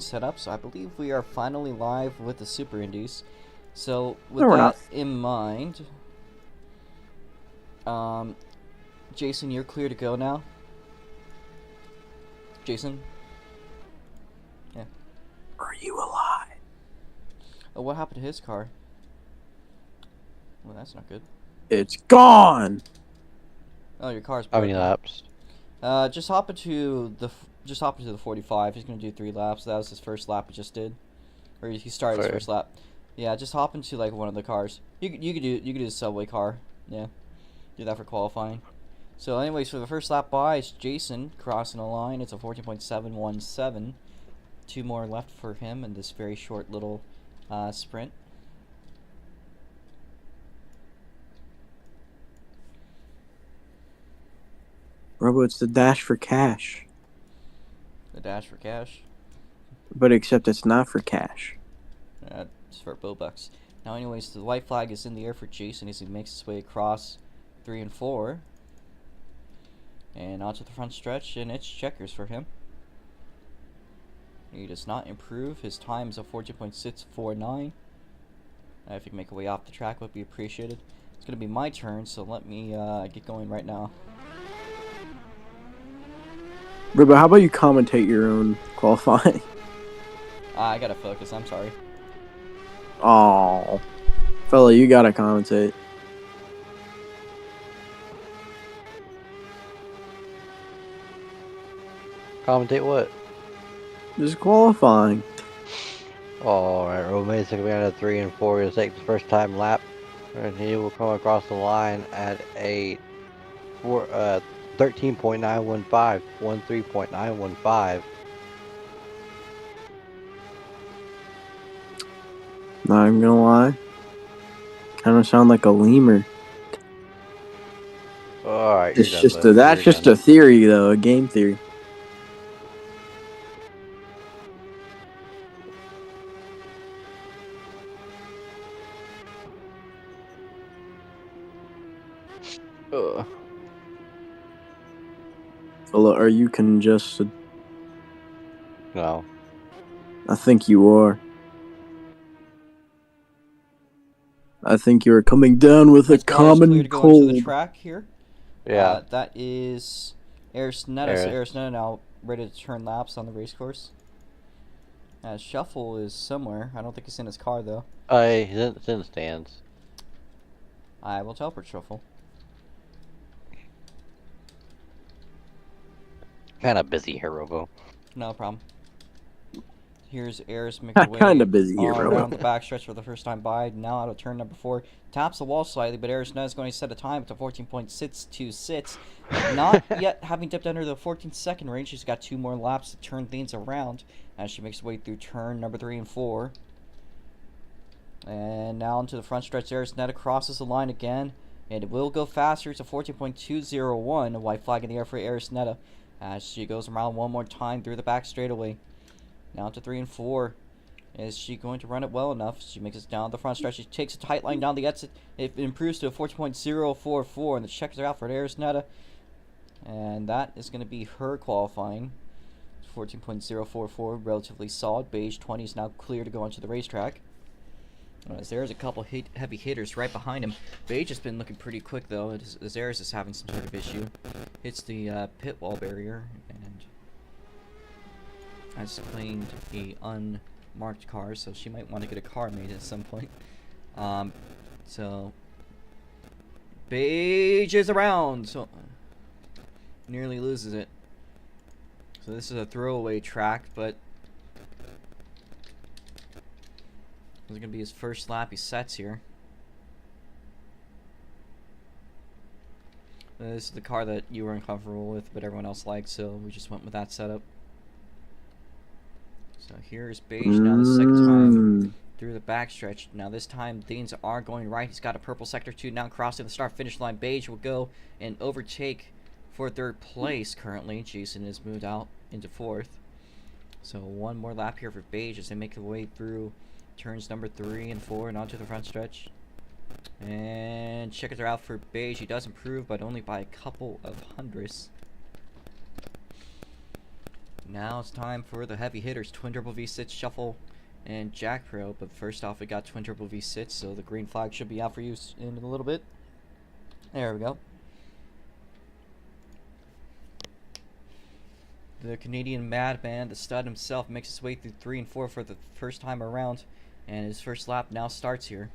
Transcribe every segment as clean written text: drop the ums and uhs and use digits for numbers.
set up, so I believe we are finally live with the Super Indies. So with No, we're that not. in mind, Jason, you're clear to go now. Jason? Yeah. Are you alive? Oh, what happened to his car? Well, that's not good. It's gone. Oh, your car's How broken. many laps? Just hop into the 45. He's gonna do 3 laps. That was his first lap he just did, or he started his Fair. first lap. Yeah, just hop into like one of the cars. You could do the subway car. Yeah, do that for qualifying. So, anyways, for the first lap by, it's Jason crossing the line. It's a 14.717. 2 more left for him in this very short little sprint. Robo, it's the dash for cash. The dash for cash. But except it's not for cash. It's for Bobucks. Now, anyways, the white flag is in the air for Jason as he makes his way across 3 and 4. And onto the front stretch, and it's checkers for him. He does not improve. His time is a 14.649. If you can make a way off the track, would be appreciated. It's going to be my turn, so let me get going right now. Robo, how about you commentate your own qualifying? I gotta focus, I'm sorry. Oh, fella, you gotta commentate. Commentate what? Just qualifying. Alright, Romain's going to be on a 3 and 4. He'll take the first time lap. And he will come across the line at a 13.915. 13.915. Not even gonna lie. Kind of sound like a lemur. Alright, That's just a theory, though, a game theory. Fella, are you congested? No. I think you are. I think you are coming down with a Let's go, clear common to go into the cold. track here. Yeah. That is Arisneta. So Arisneta now ready to turn laps on the race course. Shuffle is somewhere. I don't think he's in his car, though. He's in the stands. I will teleport Shuffle. Kind of busy here, Robo. No problem. Here's Eris making way Kind of busy here, around Robo. the backstretch for the first time by. Now out of turn number 4. Taps the wall slightly, but Arisneta is going to set a time to 14.626. Not yet having dipped under the 14-second range. She's got 2 more laps to turn things around as she makes her way through turn number 3 and 4. And now into the front stretch. Arisneta crosses the line again. And it will go faster. It's a 14.201. A white flag in the air for Arisneta as she goes around one more time through the back straightaway. Now to 3 and 4. Is she going to run it well enough? She makes it down the front stretch. She takes a tight line down the exit. It improves to a 14.044, and the checkers are out for Arisneta. And that is going to be her qualifying. 14.044, relatively solid. Beige 20 is now clear to go onto the racetrack. As there's a couple heavy hitters right behind him. Beige has been looking pretty quick, though. As Aris is having some sort of issue. Hits the pit wall barrier, and has claimed a unmarked car, so she might want to get a car made at some point. So Beige is around, so nearly loses it. So this is a throwaway track, but this is gonna be his first lap he sets here. This is the car that you were uncomfortable with, but everyone else liked, so we just went with that setup. So here's Beige now the second time through the backstretch. Now this time things are going right. He's got a purple sector 2 now crossing the start-finish line. Beige will go and overtake for 3rd place currently. Jason is moved out into 4th. So one more lap here for Beige as they make their way through turns number 3 and 4 and onto the front stretch. And checkers are out for Beige. He does improve, but only by a couple of hundredths. Now it's time for the heavy hitters, Twin Turbo V6 Shuffle and Jack Pro. But first off, we got Twin Turbo V6, so the green flag should be out for you in a little bit. There we go. The Canadian madman, the stud himself, makes his way through 3 and 4 for the first time around, and his first lap now starts here.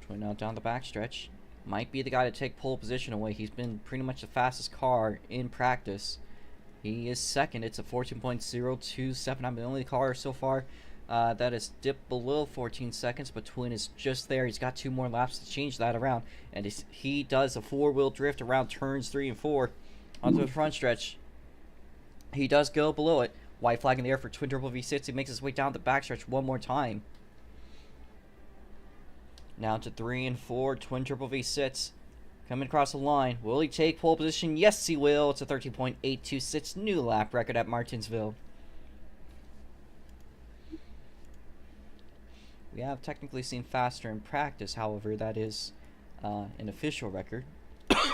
Going out down the backstretch. Might be the guy to take pole position away. He's been pretty much the fastest car in practice. He is second. It's a 14.027. I'm the only car so far that has dipped below 14 seconds, but Twin is just there. He's got 2 more laps to change that around, and he does a 4-wheel drift around turns 3 and 4 onto the front stretch. He does go below it. White flag in the air for Twin Turbo V6. He makes his way down the backstretch one more time. Now to 3 and 4, Twin Turbo V6 coming across the line. Will he take pole position? Yes, he will. It's a 13.826 new lap record at Martinsville. We have technically seen faster in practice, however, that is an official record.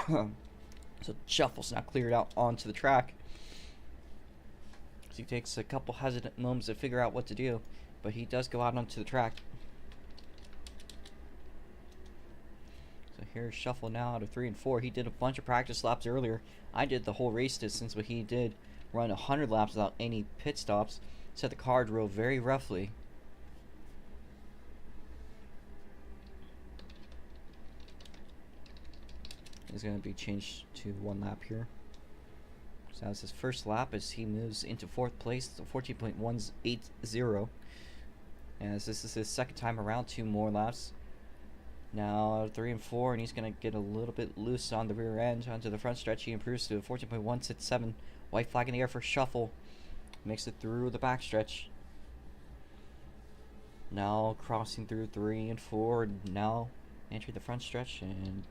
So Shuffle's now cleared out onto the track. So he takes a couple hesitant moments to figure out what to do, but he does go out onto the track. So here's Shuffle now out of 3 and 4. He did a bunch of practice laps earlier. I did the whole race distance, but he did run 100 laps without any pit stops. Set the car drove very roughly. Is going to be changed to 1 lap here. So that's his first lap as he moves into 4th place, so 14.180. As this is his second time around, 2 more laps. Now 3 and 4, and he's going to get a little bit loose on the rear end onto the front stretch. He improves to 14.167. White flag in the air for Shuffle. Makes it through the back stretch. Now crossing through 3 and 4, now entering the front stretch, and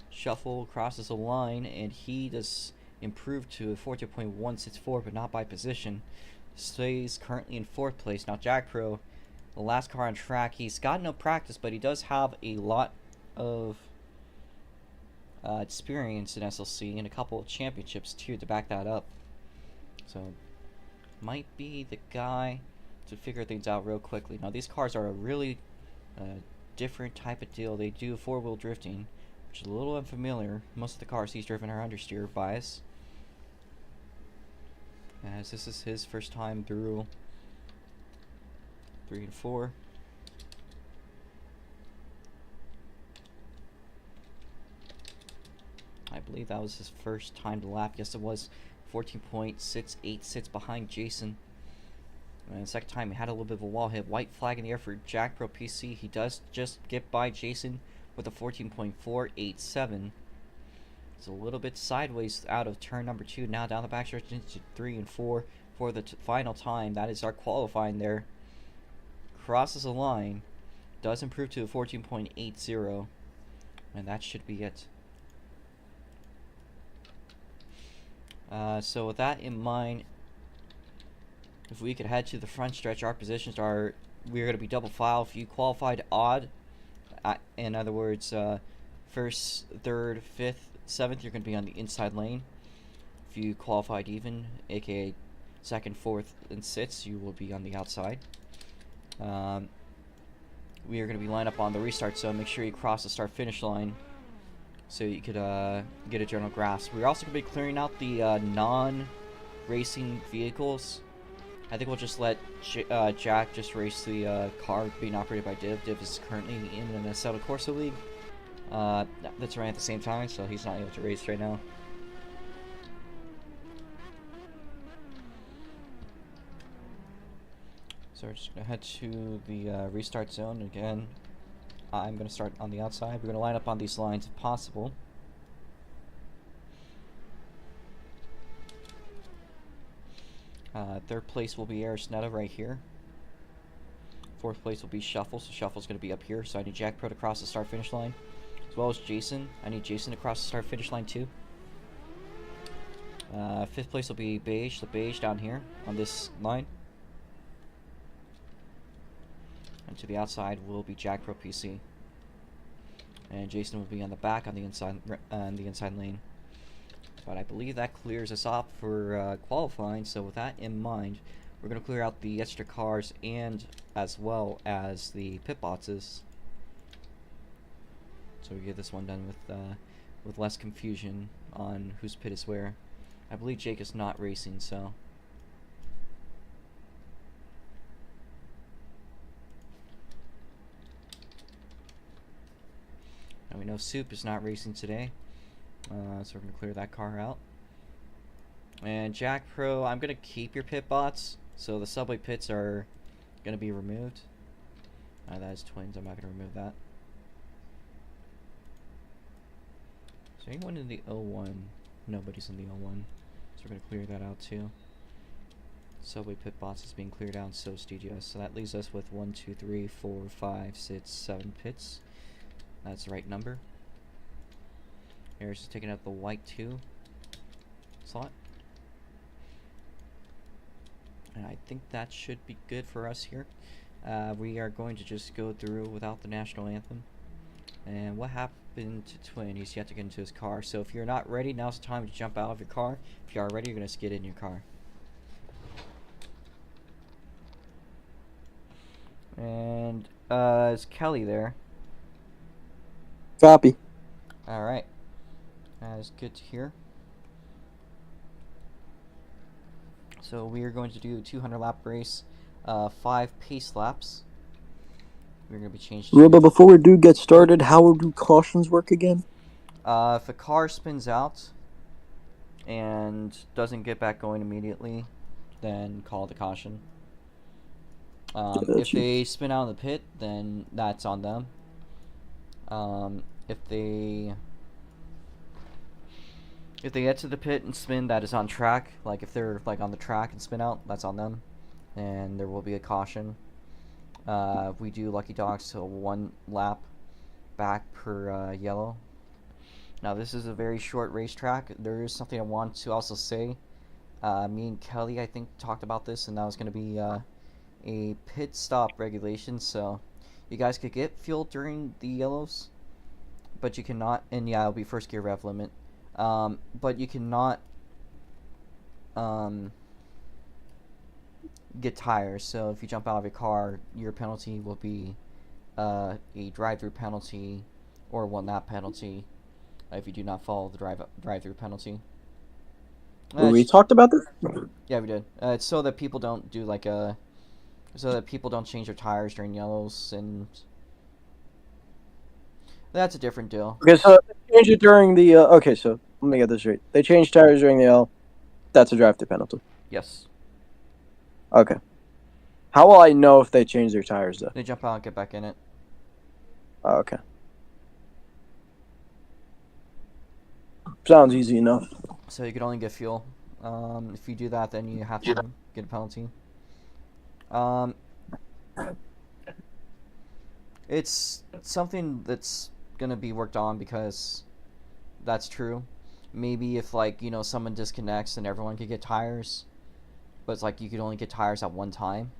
Shuffle crosses the line, and he does improve to a 14.164, but not by position. Stays currently in 4th place. Now Jack Pro, the last car on track, he's got no practice, but he does have a lot of experience in SLC and a couple of championships too to back that up. So might be the guy to figure things out real quickly. Now these cars are a really different type of deal. They do 4-wheel drifting, which is a little unfamiliar. Most of the cars he's driven are understeer bias, as this is his first time through 3 and 4. I believe that was his first time to lap. Yes, it was. 14.686 behind Jason. And the second time he had a little bit of a wall hit. White flag in the air for Jack Pro PC. He does just get by Jason with a 14.487. It's a little bit sideways out of turn number 2. Now down the backstretch into 3 and 4 for the final time. That is our qualifying there. Crosses the line. Does improve to a 14.80. And that should be it. So with that in mind, if we could head to the front stretch, our positions are, we're going to be double file. If you qualified odd, in other words, 1st, 3rd, 5th, 7th, you're going to be on the inside lane. If you qualified even, aka 2nd, 4th, and 6th, you will be on the outside. We are going to be lined up on the restart, so make sure you cross the start-finish line so you could get a general grasp. We're also going to be clearing out the non-racing vehicles. I think we'll just let Jack just race the car being operated by Div. Div is currently in an Assetto Corsa League. That's running at the same time, so he's not able to race right now. So we're just going to head to the restart zone again. I'm going to start on the outside. We're going to line up on these lines if possible. Third place will be Arisnetta right here. 4th place will be Shuffle, so Shuffle's going to be up here. So I need Jack Pro to cross the start-finish line, as well as Jason. I need Jason to cross the start-finish line too. 5th place will be Beige, so Beige down here on this line. And to the outside will be Jack Pro PC. and Jason will be on the back on the inside lane. But I believe that clears us off for qualifying. So with that in mind, we're going to clear out the extra cars and as well as the pit boxes. So we get this one done with less confusion on whose pit is where. I believe Jake is not racing, so. Now we know Soup is not racing today, so we're going to clear that car out. And Jack Pro, I'm going to keep your pit bots, so the subway pits are going to be removed. That is twins, I'm not going to remove that. Is there anyone in the 01? Nobody's in the 01, so we're going to clear that out too. Subway pit bots is being cleared out, so is DGS. So that leaves us with 1, 2, 3, 4, 5, 6, 7 pits. That's the right number. Harris is taking out the white 2 slot. And I think that should be good for us here. We are going to just go through without the national anthem. And what happened to Twin? He's yet to get into his car. So if you're not ready, now's the time to jump out of your car. If you are ready, you're going to skid in your car. And is Kelly there? Copy. Alright. That is good to hear. So we are going to do a 200 lap race, 5 pace laps. We're going to be changed to... But before we do get started, how do cautions work again? If a car spins out and doesn't get back going immediately, then call the caution. If they spin out in the pit, then that's on them. If they get to the pit and spin, that is on track. Like if they're like on the track and spin out, that's on them, and there will be a caution. We do lucky dogs, so 1 lap back per yellow. Now this is a very short racetrack. There is something I want to also say. Me and Kelly, I think, talked about this, and that was going to be a pit stop regulation. So you guys could get fuel during the yellows, but you cannot, and yeah, it'll be first gear rev limit. But you cannot get tires. So if you jump out of your car, your penalty will be a drive-through penalty or 1 lap penalty if you do not follow the drive-through penalty. We talked about this? Yeah, we did. It's so that people don't do like so that people don't change their tires during yellows, and that's a different deal. Okay, so they changed it during the... okay, so let me get this straight. They changed tires during the L. That's a drive-through penalty. Yes. Okay. How will I know if they change their tires, though? They jump out and get back in it. Oh, okay. Sounds easy enough. So you can only get fuel. If you do that, then you have to get a penalty. It's something that's gonna be worked on, because that's true. Maybe if, like, you know, someone disconnects and everyone could get tires, but it's like you could only get tires at one time.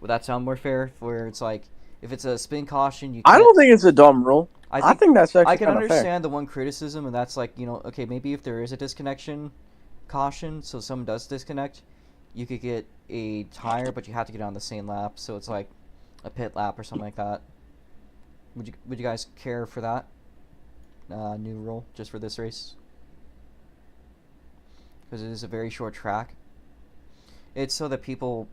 Would that sound more fair? Where it's like, if it's a spin caution, you can't... I don't think it's a dumb rule. I think that's actually I can understand fair. the one criticism, and that's like, you know, okay, maybe if there is a disconnection caution, so someone does disconnect, you could get a tire, but you have to get on the same lap, so it's like a pit lap or something like that. Would you guys care for that new rule just for this race? Because it is a very short track. It's so that people,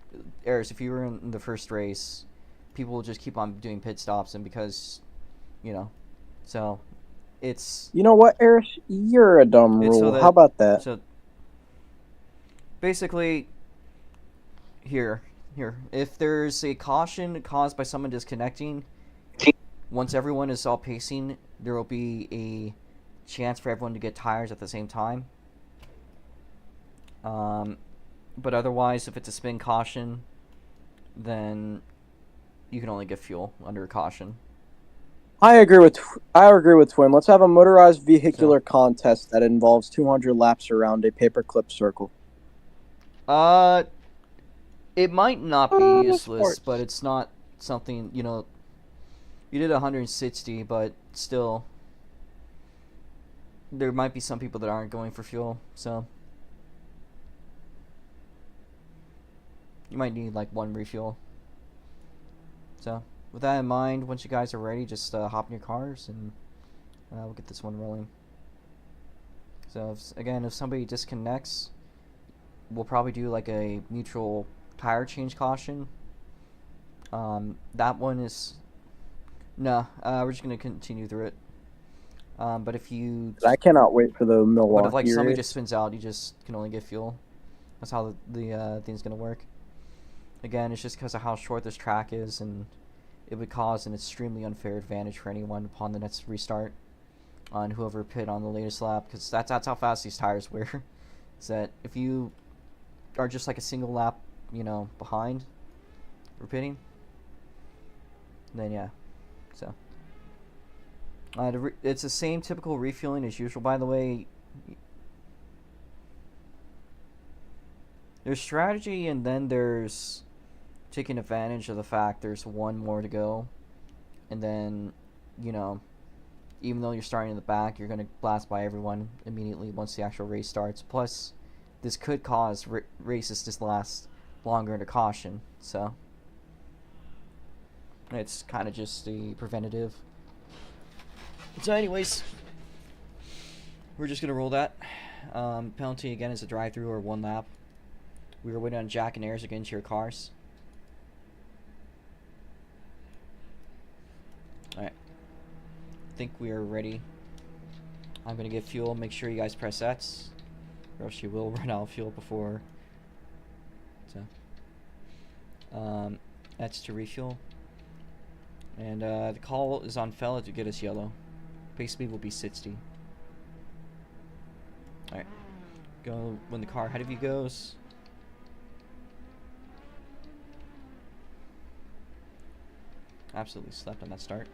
Eris, if you were in the first race, people will just keep on doing pit stops, and because, you know, so it's... You know what, Eris? You're a dumb rule. So that, how about that? So basically, here, if there's a caution caused by someone disconnecting, once everyone is all pacing, there will be a chance for everyone to get tires at the same time. But otherwise, if it's a spin caution, then you can only get fuel under a caution. I agree with Twin. Let's have a motorized vehicular contest that involves 200 laps around a paperclip circle. It might not be useless, but it's not something, you know. You did 160, but still, there might be some people that aren't going for fuel, so you might need like one refuel. So with that in mind, once you guys are ready, just hop in your cars and we'll get this one rolling. So if somebody disconnects, we'll probably do like a mutual tire change caution. That one is we're just gonna continue through it. But if you, I cannot wait for the Milwaukee. But if like somebody race. just spins out, you just can only get fuel. That's how the thing's gonna work. Again, it's just because of how short this track is, and it would cause an extremely unfair advantage for anyone upon the next restart on whoever pit on the latest lap, because that's how fast these tires wear. Is that if you are just like a single lap, behind for pitting, then yeah. So it's the same typical refueling as usual, by the way. There's strategy, and then there's taking advantage of the fact there's one more to go, and then even though you're starting in the back, you're going to blast by everyone immediately once the actual race starts. Plus, this could cause races to last longer into caution, so it's kind of just the preventative. So anyways, we're just going to roll that. Penalty again is a drive-through or one lap. We were waiting on Jack and Ayers to get into your cars. Alright. I think we are ready. I'm going to get fuel. Make sure you guys press X, or else you will run out of fuel before. So, X to refuel. And the call is on Fella to get us yellow. Pace speed will be 60. Alright. Go when the car ahead of you goes. Absolutely slept on that start.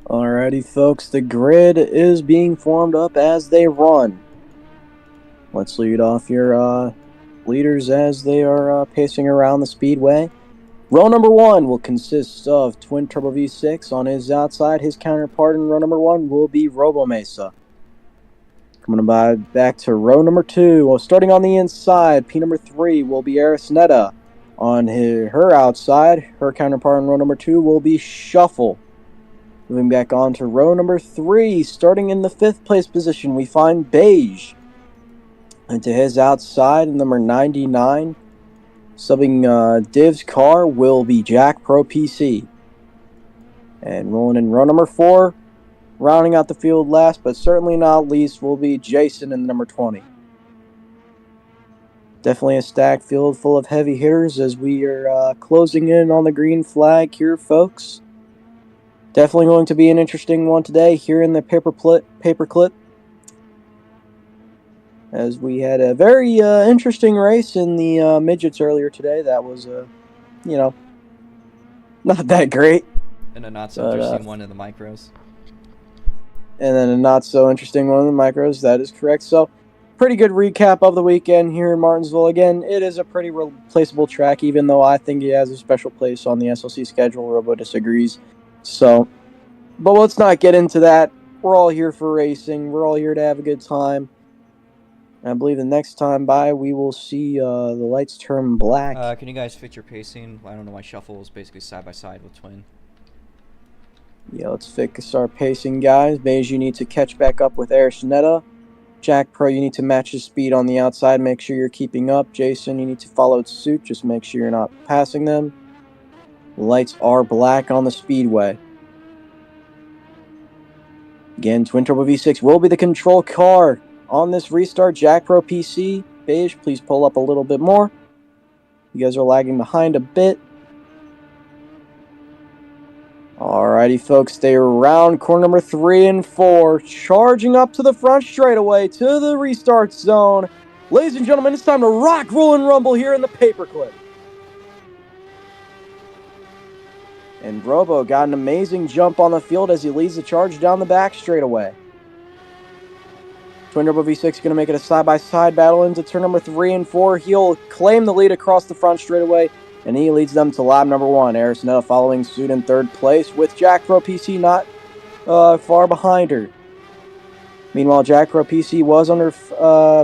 Alrighty, folks, the grid is being formed up as they run. Let's lead off your leaders as they are pacing around the speedway. Row number 1 will consist of Twin Turbo V6 on his outside. His counterpart in row number 1 will be Robo Mesa. Coming back to row number 2. Well, starting on the inside, P number 3 will be Arisnetta. On her outside, her counterpart in row number 2 will be Shuffle. Moving back on to row number 3, starting in the 5th place position, we find Beige. And to his outside, number 99, subbing Div's car, will be Jack Pro PC. And rolling in row number 4, rounding out the field last, but certainly not least, will be Jason in number 20. Definitely a stacked field full of heavy hitters as we are closing in on the green flag here, folks. Definitely going to be an interesting one today here in the paperclip. As we had a very interesting race in the midgets earlier today. That was, not that great. And a not so interesting one in the micros. And then a not so interesting one in the micros. That is correct. So, pretty good recap of the weekend here in Martinsville. Again, it is a pretty replaceable track, even though I think it has a special place on the SLC schedule. Robo disagrees. So, but let's not get into that. We're all here for racing. We're all here to have a good time. And I believe the next time by, we will see the lights turn black. Can you guys fix your pacing? I don't know why Shuffle is basically side by side with Twin. Yeah, let's fix our pacing, guys. Beige, you need to catch back up with Arisnetta. Jack Pro, you need to match his speed on the outside. Make sure you're keeping up. Jason, you need to follow suit. Just make sure you're not passing them. The lights are black on the speedway. Again, Twin Turbo V6 will be the control car on this restart. Jack Pro PC, Beige, please pull up a little bit more. You guys are lagging behind a bit. Alrighty, folks, they are around corner number 3 and 4, charging up to the front straightaway to the restart zone. Ladies and gentlemen, it's time to rock, roll, and rumble here in the paperclip. And Robo got an amazing jump on the field as he leads the charge down the back straightaway. Twin Turbo V6 going to make it a side-by-side battle into turn number 3 and 4. He'll claim the lead across the front straightaway, and he leads them to lap number 1. Arisnetta following suit in third place, with Jack Pro PC not far behind her. Meanwhile, Jack Pro PC was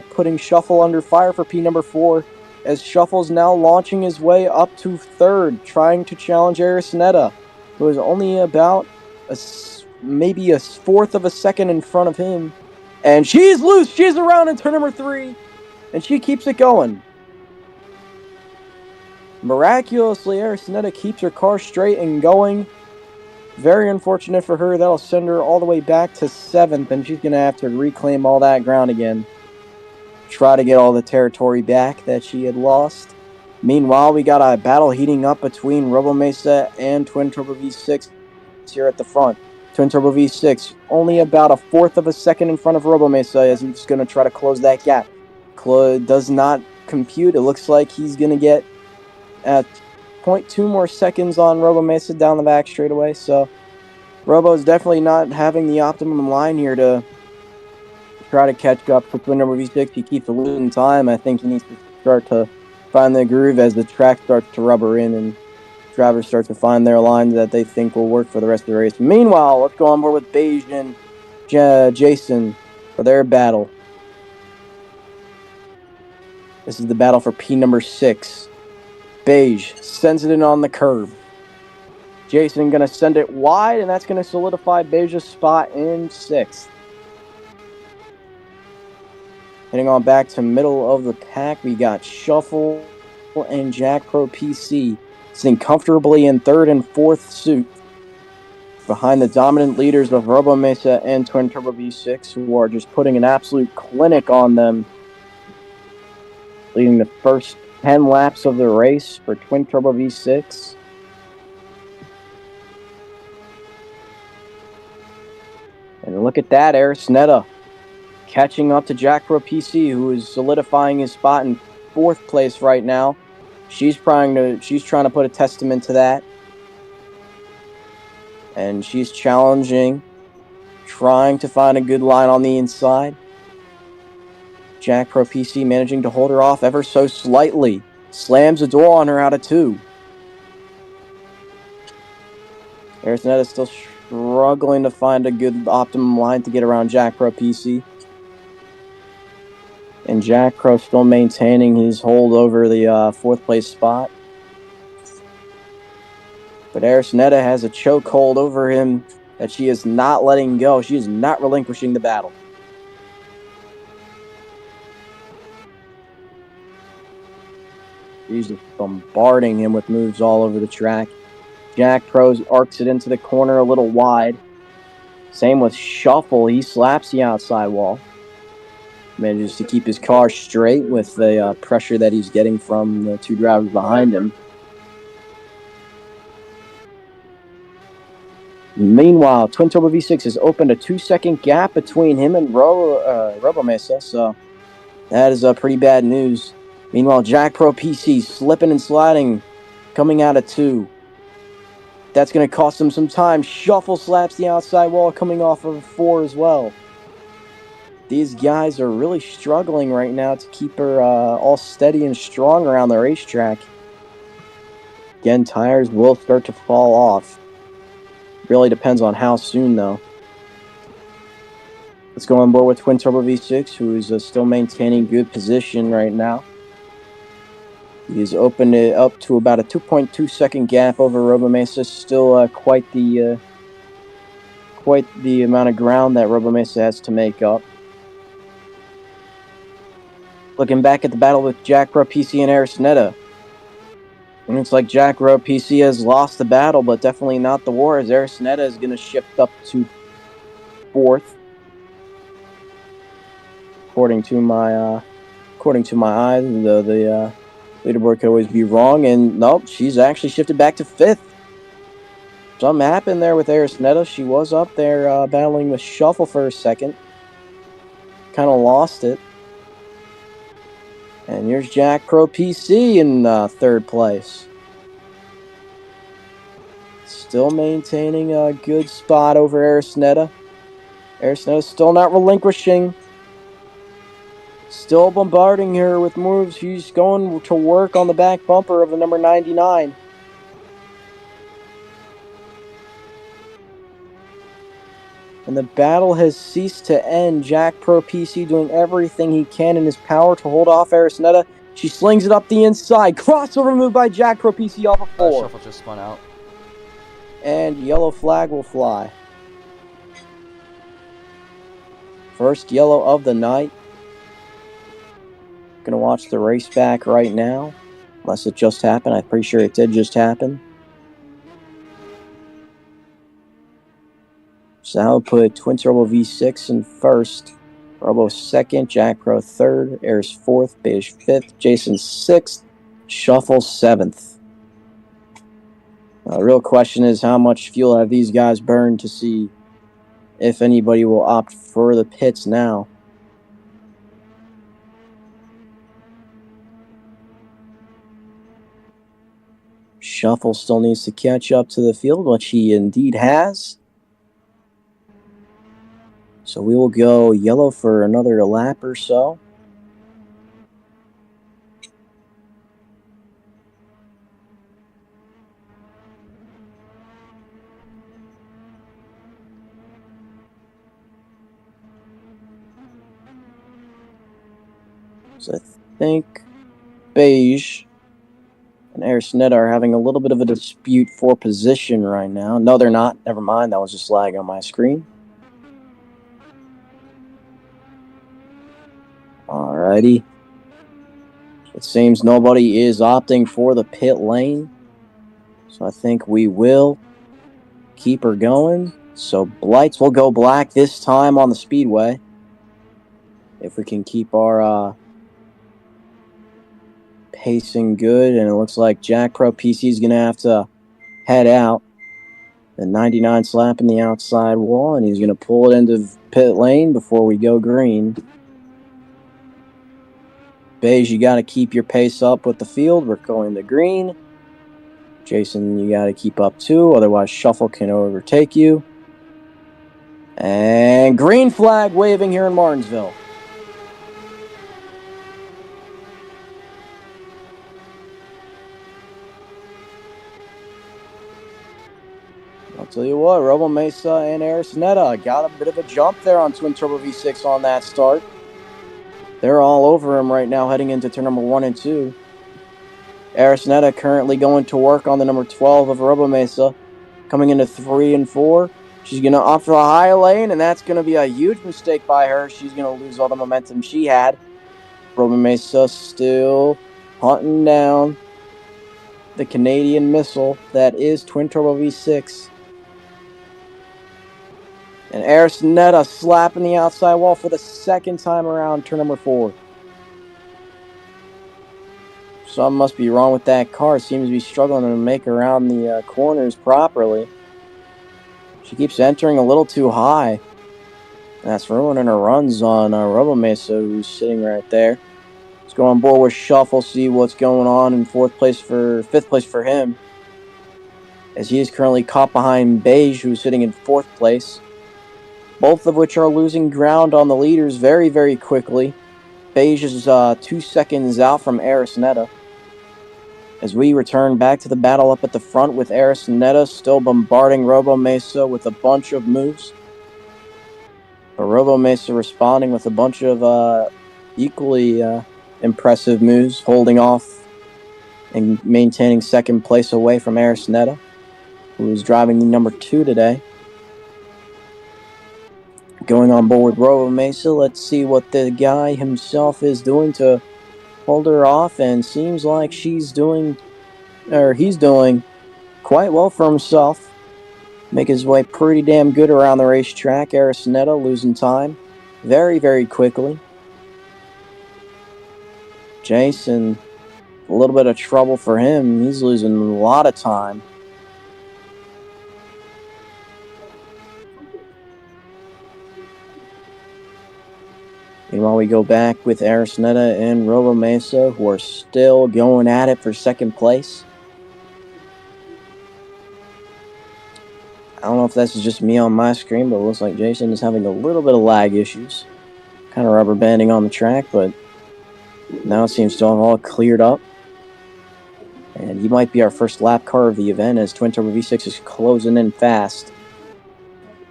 putting Shuffle under fire for P number 4, as Shuffle's now launching his way up to third, trying to challenge Arisnetta, who is only about maybe a fourth of a second in front of him. And she's loose. She's around in turn number 3, and she keeps it going. Miraculously, Arisnetta keeps her car straight and going. Very unfortunate for her. That'll send her all the way back to 7th, and she's going to have to reclaim all that ground again. Try to get all the territory back that she had lost. Meanwhile, we got a battle heating up between Robo Mesa and Twin Turbo V6 here at the front. Twin Turbo V6 only about a fourth of a second in front of Robo Mesa, as he's going to try to close that gap. Does not compute. It looks like he's going to get 0.2 more seconds on Robo Mesa down the back straightaway. So Robo's definitely not having the optimum line here to try to catch up with Twin Turbo V6. He keeps losing time. I think he needs to start to find the groove as the track starts to rubber in and drivers start to find their lines that they think will work for the rest of the race. Meanwhile, let's go on board with Beige and Jason for their battle. This is the battle for P number 6. Beige sends it in on the curb. Jason going to send it wide, and that's going to solidify Beige's spot in 6th. Heading on back to middle of the pack, we got Shuffle and Jack Pro PC sitting comfortably in 3rd and 4th suit behind the dominant leaders of Robo Mesa and Twin Turbo V6, who are just putting an absolute clinic on them, leading the first 10 laps of the race for Twin Turbo V6. And look at that, Arisnetta catching up to Jack Pro PC, who is solidifying his spot in 4th place right now. She's trying to put a testament to that. And she's challenging, trying to find a good line on the inside. Jack Pro PC managing to hold her off ever so slightly. Slams the door on her out of 2. Arisnetta still struggling to find a good optimum line to get around Jack Pro PC. And Jack Pro still maintaining his hold over the 4th place spot. But Arisnetta has a chokehold over him that she is not letting go. She is not relinquishing the battle. She's just bombarding him with moves all over the track. Jack Pro arcs it into the corner a little wide. Same with Shuffle. He slaps the outside wall. Manages to keep his car straight with the pressure that he's getting from the 2 drivers behind him. Meanwhile, Twin Turbo V6 has opened a 2-second gap between him and Robo Mesa, so that is pretty bad news. Meanwhile, Jack Pro PC slipping and sliding, coming out of 2. That's going to cost him some time. Shuffle slaps the outside wall, coming off of 4 as well. These guys are really struggling right now to keep her all steady and strong around the racetrack. Again, tires will start to fall off. Really depends on how soon, though. Let's go on board with Twin Turbo V6, who is still maintaining good position right now. He's opened it up to about a 2.2 second gap over Robo Mesa. Still quite the amount of ground that Robo Mesa has to make up. Looking back at the battle with Jack Pro PC and Arisnetta. And it's like Jack Pro PC has lost the battle, but definitely not the war, as Arisnetta is going to shift up to 4th. According to my eyes, the leaderboard could always be wrong, and nope, she's actually shifted back to 5th. Something happened there with Arisnetta. She was up there battling with Shuffle for a second. Kind of lost it. And here's Jack Pro PC in 3rd place. Still maintaining a good spot over Arisnetta. Arisnetta's still not relinquishing. still bombarding her with moves. He's going to work on the back bumper of the number 99. And the battle has ceased to end. Jack Pro PC doing everything he can in his power to hold off Arisnetta. She slings it up the inside. Crossover move by Jack Pro PC off of 4. Shuffle just spun out. And yellow flag will fly. First yellow of the night. Gonna watch the race back right now. Unless it just happened. I'm pretty sure it did just happen. So that will put Twin Turbo V6 in first. Robo second. Jack Pro third. Airs fourth. Beige fifth. Jason sixth. Shuffle seventh. The real question is how much fuel have these guys burned to see if anybody will opt for the pits now. Shuffle still needs to catch up to the field, which he indeed has. So we will go yellow for another lap or so. So I think Beige and Arisnetta are having a little bit of a dispute for position right now. No, they're not. Never mind. That was just lag on my screen. Alrighty. It seems nobody is opting for the pit lane. So I think we will keep her going. So lights will go black this time on the Speedway. If we can keep our pacing good. And it looks like Jack Pro PC is going to have to head out. The 99 slapping the outside wall. And he's going to pull it into pit lane before we go green. Beige, you got to keep your pace up with the field. We're going to green. Jason, you got to keep up too. Otherwise, Shuffle can overtake you. And green flag waving here in Martinsville. I'll tell you what, Robo Mesa and Arisnetta got a bit of a jump there on Twin Turbo V6 on that start. They're all over him right now heading into turn number 1 and 2. Arisnetta currently going to work on the number 12 of Robo Mesa. Coming into 3 and 4. She's going to opt for a high lane, and that's going to be a huge mistake by her. She's going to lose all the momentum she had. Robo Mesa still hunting down the Canadian missile that is Twin Turbo V6. And Arisnetta slapping the outside wall for the second time around, turn number 4. Something must be wrong with that car. It seems to be struggling to make around the corners properly. She keeps entering a little too high. That's ruining her runs on Robo Mesa, who's sitting right there. Let's go on board with Shuffle, see what's going on in 5th place for him. As he is currently caught behind Beige, who's sitting in 4th place. Both of which are losing ground on the leaders very, very quickly. Beige is 2 seconds out from Arisnetta. As we return back to the battle up at the front with Arisnetta still bombarding Robo Mesa with a bunch of moves. But Robo Mesa responding with a bunch of equally impressive moves, holding off and maintaining 2nd place away from Arisnetta, who is driving the number 2 today. Going on board with Robo Mesa, let's see what the guy himself is doing to hold her off, and seems like he's doing quite well for himself. Make his way pretty damn good around the racetrack. Arisnetta losing time very, very quickly. Jason, a little bit of trouble for him. He's losing a lot of time. Meanwhile, we go back with Arisnetta and Robo Mesa, who are still going at it for 2nd place. I don't know if this is just me on my screen, but it looks like Jason is having a little bit of lag issues. Kind of rubber banding on the track, but Now it seems to have all cleared up. And he might be our first lap car of the event as Twin Turbo V6 is closing in fast.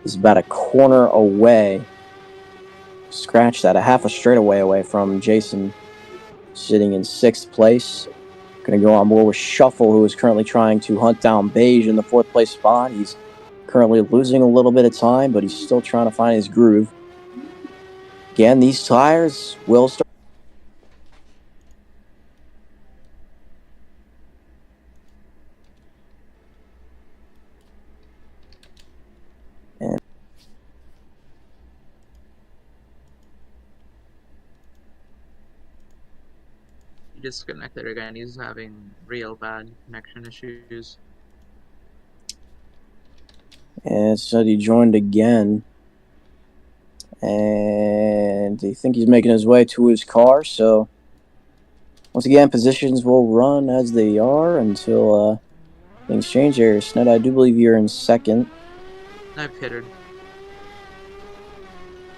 He's about a corner away. Scratch that, a half a straightaway away from Jason, sitting in 6th place. Going to go on board with Shuffle, who is currently trying to hunt down Beige in the 4th place spot. He's currently losing a little bit of time, but he's still trying to find his groove. Again, these tires will start. He disconnected again. He's having real bad connection issues. And so he joined again. And I think he's making his way to his car. So once again, positions will run as they are until things change here. Sned, I do believe you're in 2nd. I pitted.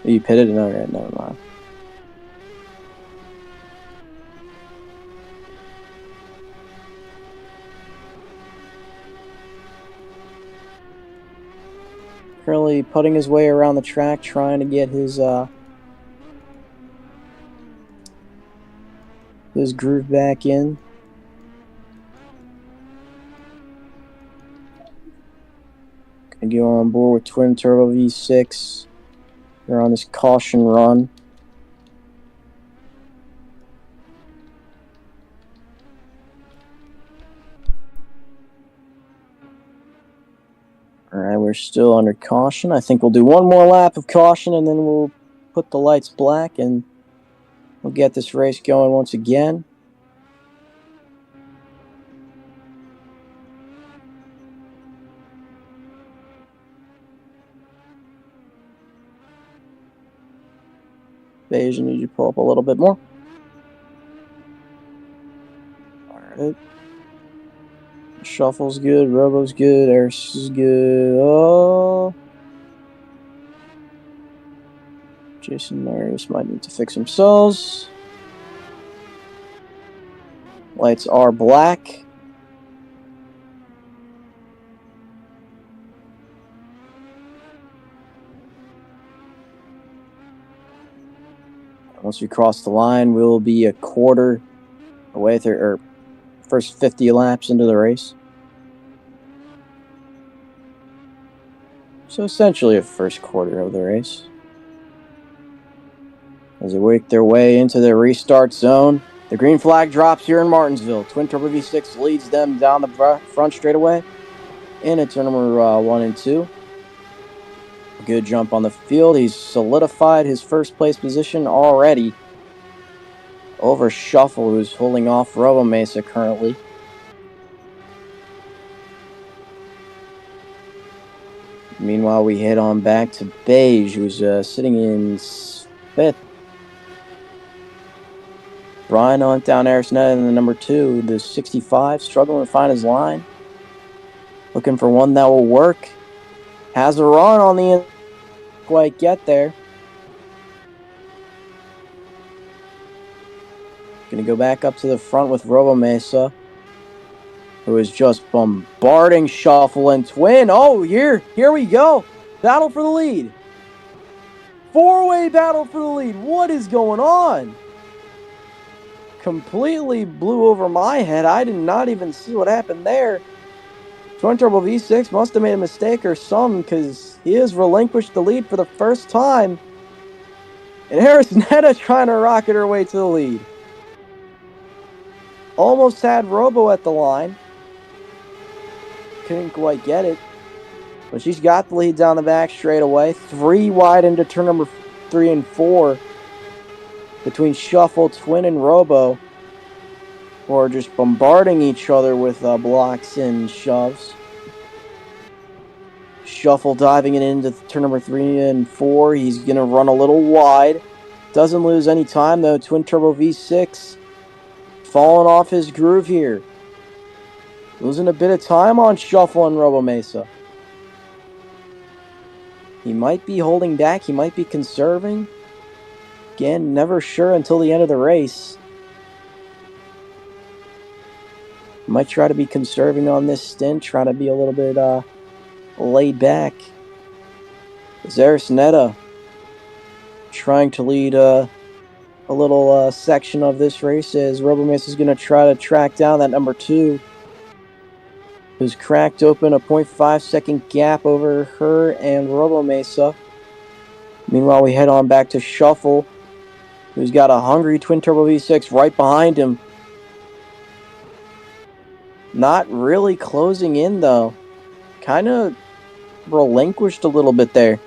You pitted? No, never mind. Currently putting his way around the track, trying to get his groove back in. Gonna go on board with Twin Turbo V6. They're on this caution run. Alright, we're still under caution. I think we'll do one more lap of caution and then we'll put the lights black and we'll get this race going once again. Beige, I need you to pull up a little bit more. Alright. Shuffle's good, Robo's good, Eris is good. Oh. Jason and Eris might need to fix themselves. Lights are black. Once we cross the line, we'll be a quarter away through, or first 50 laps into the race. So essentially a first quarter of the race. As they work their way into the restart zone, the green flag drops here in Martinsville. Twin Turbo V6 leads them down the front straightaway into turn number 1 and 2. Good jump on the field. He's solidified his first place position already over Shuffle, who's holding off Robo Mesa currently. Meanwhile, we head on back to Beige, who's sitting in 5th. Brian hunt down Arisnet in the number 2, the 65, struggling to find his line. Looking for one that will work. Has a run on the end. Quite get there. Gonna go back up to the front with Robo Mesa, who is just bombarding Shuffle and Twin. Oh, here we go. Battle for the lead. 4-way battle for the lead. What is going on? Completely blew over my head. I did not even see what happened there. Twin Turbo V6 must have made a mistake or something, because he has relinquished the lead for the first time. And Arisnetta trying to rocket her way to the lead. Almost had Robo at the line. Couldn't quite get it. But she's got the lead down the back straight away. 3 wide into turn number 3 and 4. Between Shuffle, Twin, and Robo. Who are just bombarding each other with blocks and shoves. Shuffle diving it into turn number 3 and 4. He's going to run a little wide. Doesn't lose any time though. Twin Turbo V6 falling off his groove here. Losing a bit of time on Shuffle and Robo Mesa. He might be holding back. He might be conserving. Again, never sure until the end of the race. Might try to be conserving on this stint, try to be a little bit laid back. Zarisnetta trying to lead a little section of this race as Robomace is going to try to track down that number 2, who's cracked open a 0.5 second gap over her and Robomesa. Meanwhile, we head on back to Shuffle, who's got a hungry twin turbo V6 right behind him. Not really closing in though. Kind of relinquished a little bit there.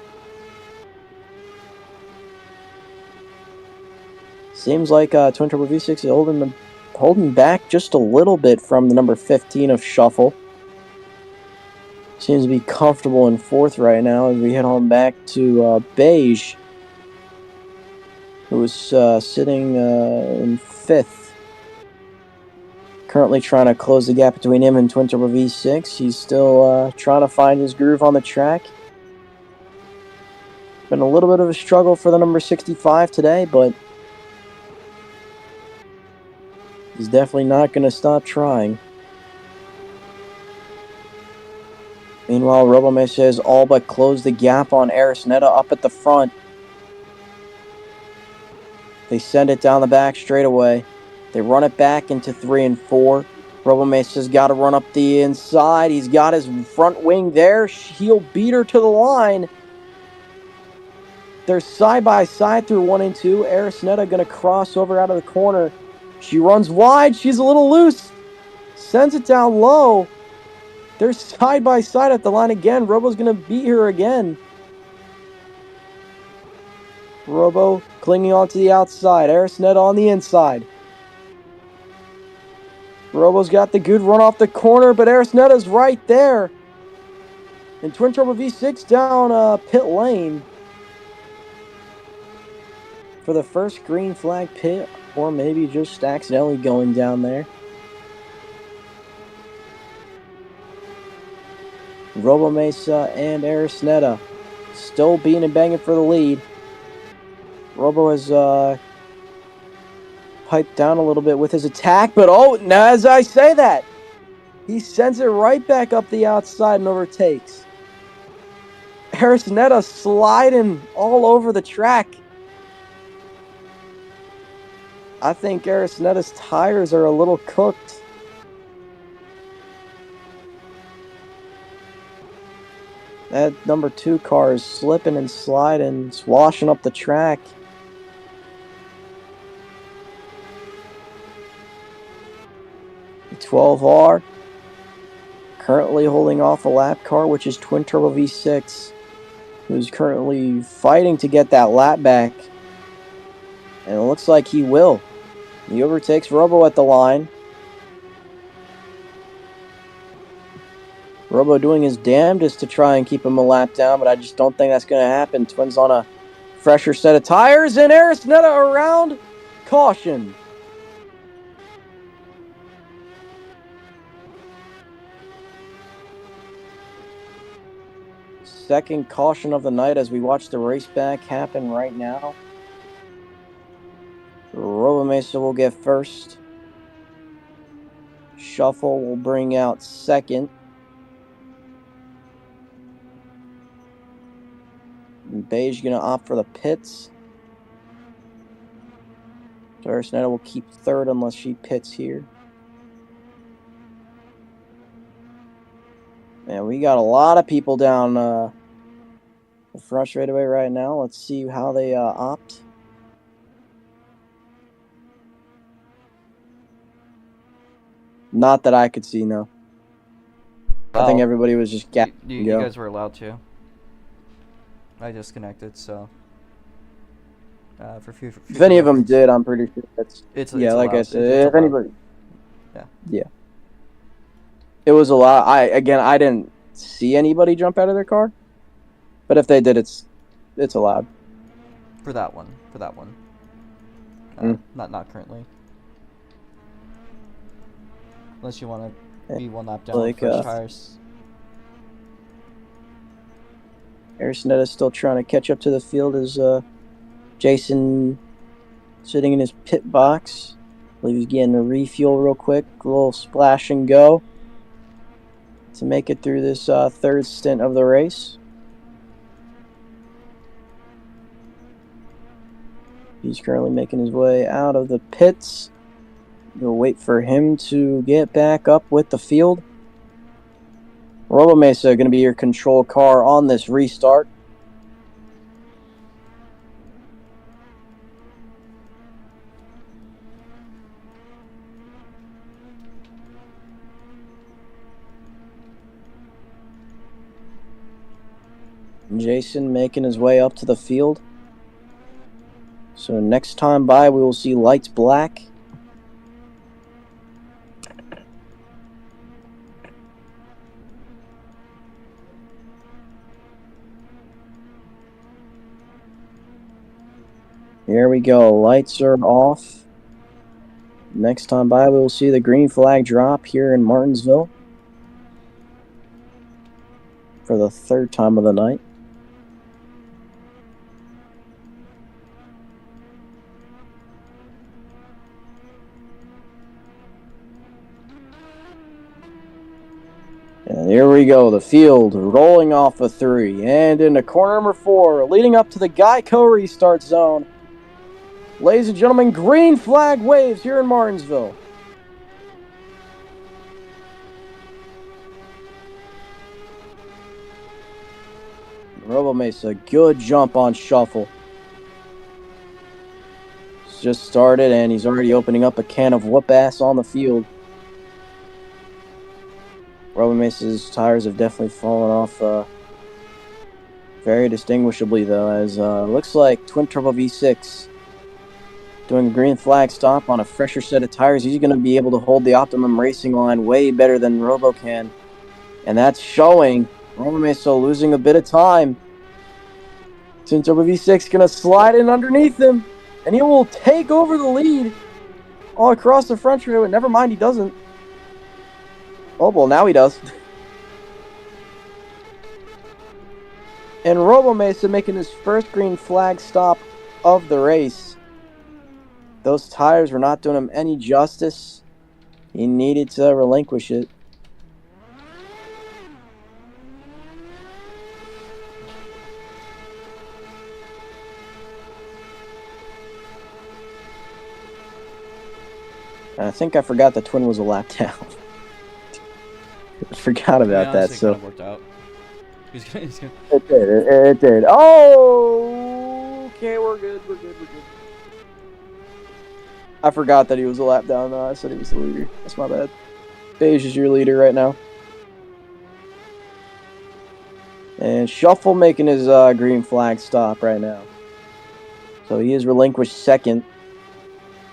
Seems like twin turbo V6 is holding back just a little bit from the number 15 of Shuffle. Seems to be comfortable in 4th right now as we head on back to Beige, who is sitting in 5th. Currently trying to close the gap between him and Twin Turbo V6. He's still trying to find his groove on the track. Been a little bit of a struggle for the number 65 today, but he's definitely not going to stop trying. Meanwhile, Robomace has all but closed the gap on Arisnetta up at the front. They send it down the back straightaway. They run it back into 3 and 4. Robomace has got to run up the inside. He's got his front wing there. He'll beat her to the line. They're side by side through 1 and 2. Arisnetta going to cross over out of the corner. She runs wide. She's a little loose. Sends it down low. They're side by side at the line again. Robo's going to beat her again. Robo clinging onto the outside. Arisnetta on the inside. Robo's got the good run off the corner, but Arisnetta's right there. And Twin Turbo V6 down pit lane for the first green flag pit, or maybe just accidentally going down there. Robomesa and Arisnetta still beating and banging for the lead. Robo has piped down a little bit with his attack, but now as I say that, he sends it right back up the outside and overtakes. Arisnetta sliding all over the track. I think Arisnetta's tires are a little cooked. That number 2 car is slipping and sliding, swashing up the track. The 12R currently holding off a lap car, which is Twin Turbo V6, who's currently fighting to get that lap back. And it looks like he will. He overtakes Robo at the line. Robo doing his damnedest to try and keep him a lap down, but I just don't think that's going to happen. Twins on a fresher set of tires, and Arisnetta around. Caution. Second caution of the night as we watch the race back happen right now. Robomesa will get first. Shuffle will bring out second. And Beige going to opt for the pits. Arisnetta will keep third unless she pits here. Man, we got a lot of people down the front straightaway right now. Let's see how they opt. Not that I could see, no. I think everybody was just you guys were allowed to. I disconnected, so for future. If any of them did, I'm pretty sure it's like allowed. I said, if anybody. Yeah. It was a lot. I didn't see anybody jump out of their car, but if they did, it's allowed. For that one. Not currently. Unless you want to be one lap down with fresh tires. Arisnetta is still trying to catch up to the field as Jason sitting in his pit box believe he's getting a refuel real quick. A little splash and go to make it through this third stint of the race. He's currently making his way out of the pits. We'll wait for him to get back up with the field. Robo Mesa going to be your control car on this restart. Jason making his way up to the field. So next time by, we will see lights black. Here we go. Lights are off. Next time by, we will see the green flag drop here in Martinsville for the third time of the night. And here we go, the field rolling off a 3 and into corner number 4, leading up to the Geico restart zone. Ladies and gentlemen, green flag waves here in Martinsville. Robo Mesa, good jump on shuffle. He's just started and he's already opening up a can of whoop ass on the field. Robo Mesa's tires have definitely fallen off very distinguishably though, as looks like Twin Turbo V6 doing a green flag stop on a fresher set of tires. He's going to be able to hold the optimum racing line way better than Robo can. And that's showing. Robo Mesa losing a bit of time. Twin Turbo V6 going to slide in underneath him. And he will take over the lead all across the front straightaway. Never mind, he doesn't. Oh, well, now he does. And Robo Mesa making his first green flag stop of the race. Those tires were not doing him any justice. He needed to relinquish it. I think I forgot the twin was a lap down. I forgot about that. So kind of worked out. He's gonna... It did. It did. Oh, okay, we're good. We're good. I forgot that he was a lap down. I said he was the leader. That's my bad. Beige is your leader right now. And Shuffle making his green flag stop right now. So he is relinquished second.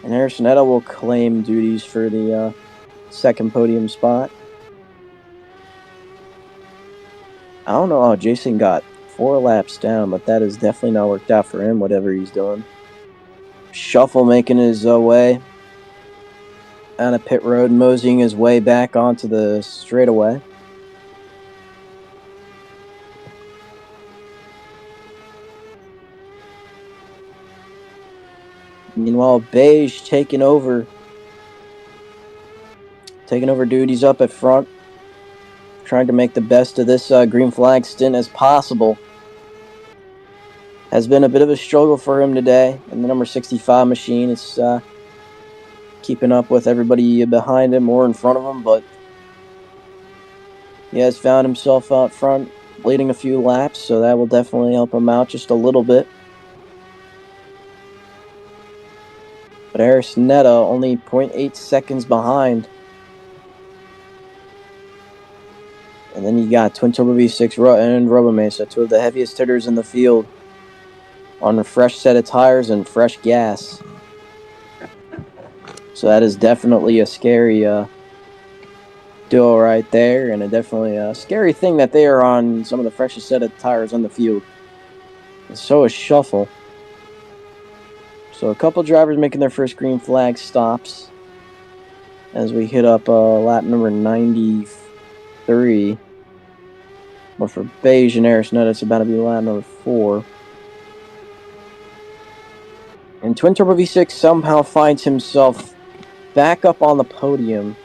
And Arisonetta will claim duties for the second podium spot. I don't know how Jason got 4 laps down, but that has definitely not worked out for him, whatever he's doing. Shuffle making his way out of pit road, moseying his way back onto the straightaway. Meanwhile, Beige taking over duties up at front, trying to make the best of this green flag stint as possible. Has been a bit of a struggle for him today in the number 65 machine. It's keeping up with everybody behind him or in front of him, but he has found himself out front, leading a few laps, so that will definitely help him out just a little bit. But Arisonetta only 0.8 seconds behind. And then you got Twin Turbo V6 and Robo Mesa, 2 of the heaviest hitters in the field, on a fresh set of tires and fresh gas. So that is definitely a scary duo right there, and definitely a scary thing that they are on some of the freshest set of tires on the field. And so is Shuffle. So a couple drivers making their first green flag stops as we hit up lap number 93. But for Beige and Arisonetta, it's about to be lap number 4. And Twin Turbo V6 somehow finds himself back up on the podium.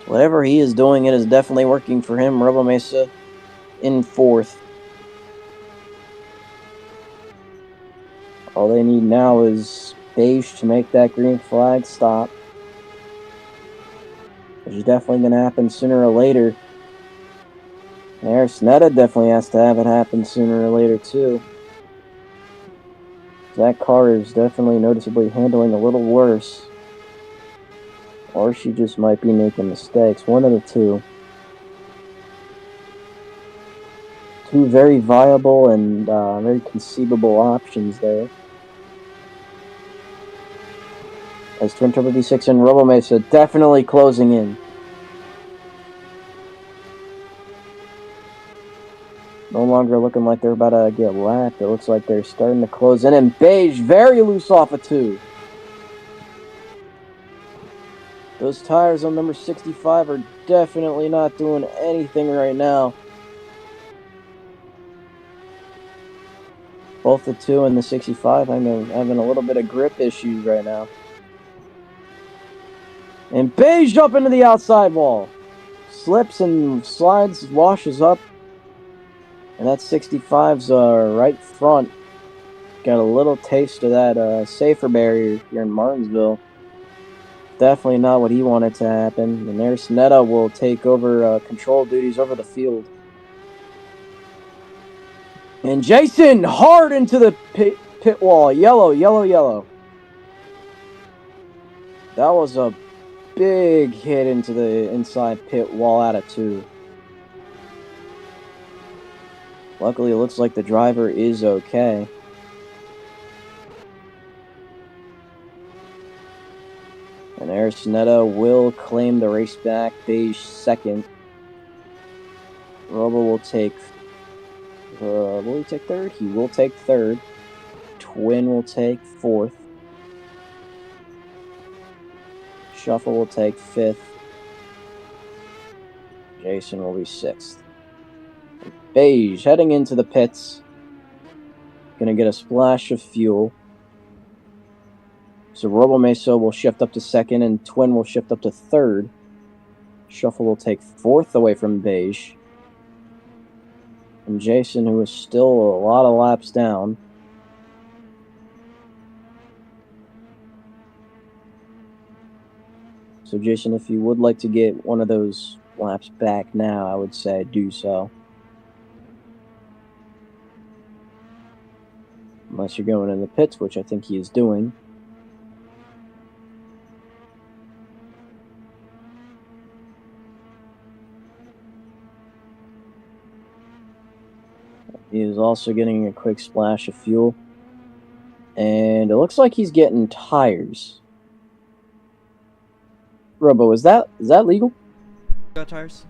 Whatever he is doing, it is definitely working for him. Robo Mesa in 4th. All they need now is Beige to make that green flag stop. Which is definitely going to happen sooner or later. And Arisnetta definitely has to have it happen sooner or later, too. That car is definitely noticeably handling a little worse. Or she just might be making mistakes. One of the two. Two very viable and very conceivable options there. As Twin Turbo V6 and Robo Mesa definitely closing in. No longer looking like they're about to get lapped. It looks like they're starting to close in. And Beige very loose off of 2. Those tires on number 65 are definitely not doing anything right now. Both the 2 and the 65 having a little bit of grip issues right now. And Beige up into the outside wall. Slips and slides, washes up. And that 65's right front. Got a little taste of that safer barrier here in Martinsville. Definitely not what he wanted to happen. And there's Netta will take over control duties over the field. And Jason hard into the pit wall. Yellow, yellow, yellow. That was a big hit into the inside pit wall out of 2. Luckily, it looks like the driver is okay. And Arisnetta will claim the race back. Beige 2nd. Robo will take... will he take 3rd? He will take 3rd. Twin will take 4th. Shuffle will take 5th. Jason will be 6th. Beige heading into the pits. Gonna get a splash of fuel. So Robo Mesa will shift up to 2nd and Twin will shift up to 3rd. Shuffle will take 4th away from Beige. And Jason, who is still a lot of laps down. So Jason, if you would like to get one of those laps back now, I would say do so. Unless you're going in the pits, which I think he is doing. He is also getting a quick splash of fuel. And it looks like he's getting tires. Robo, is that legal? Got tires?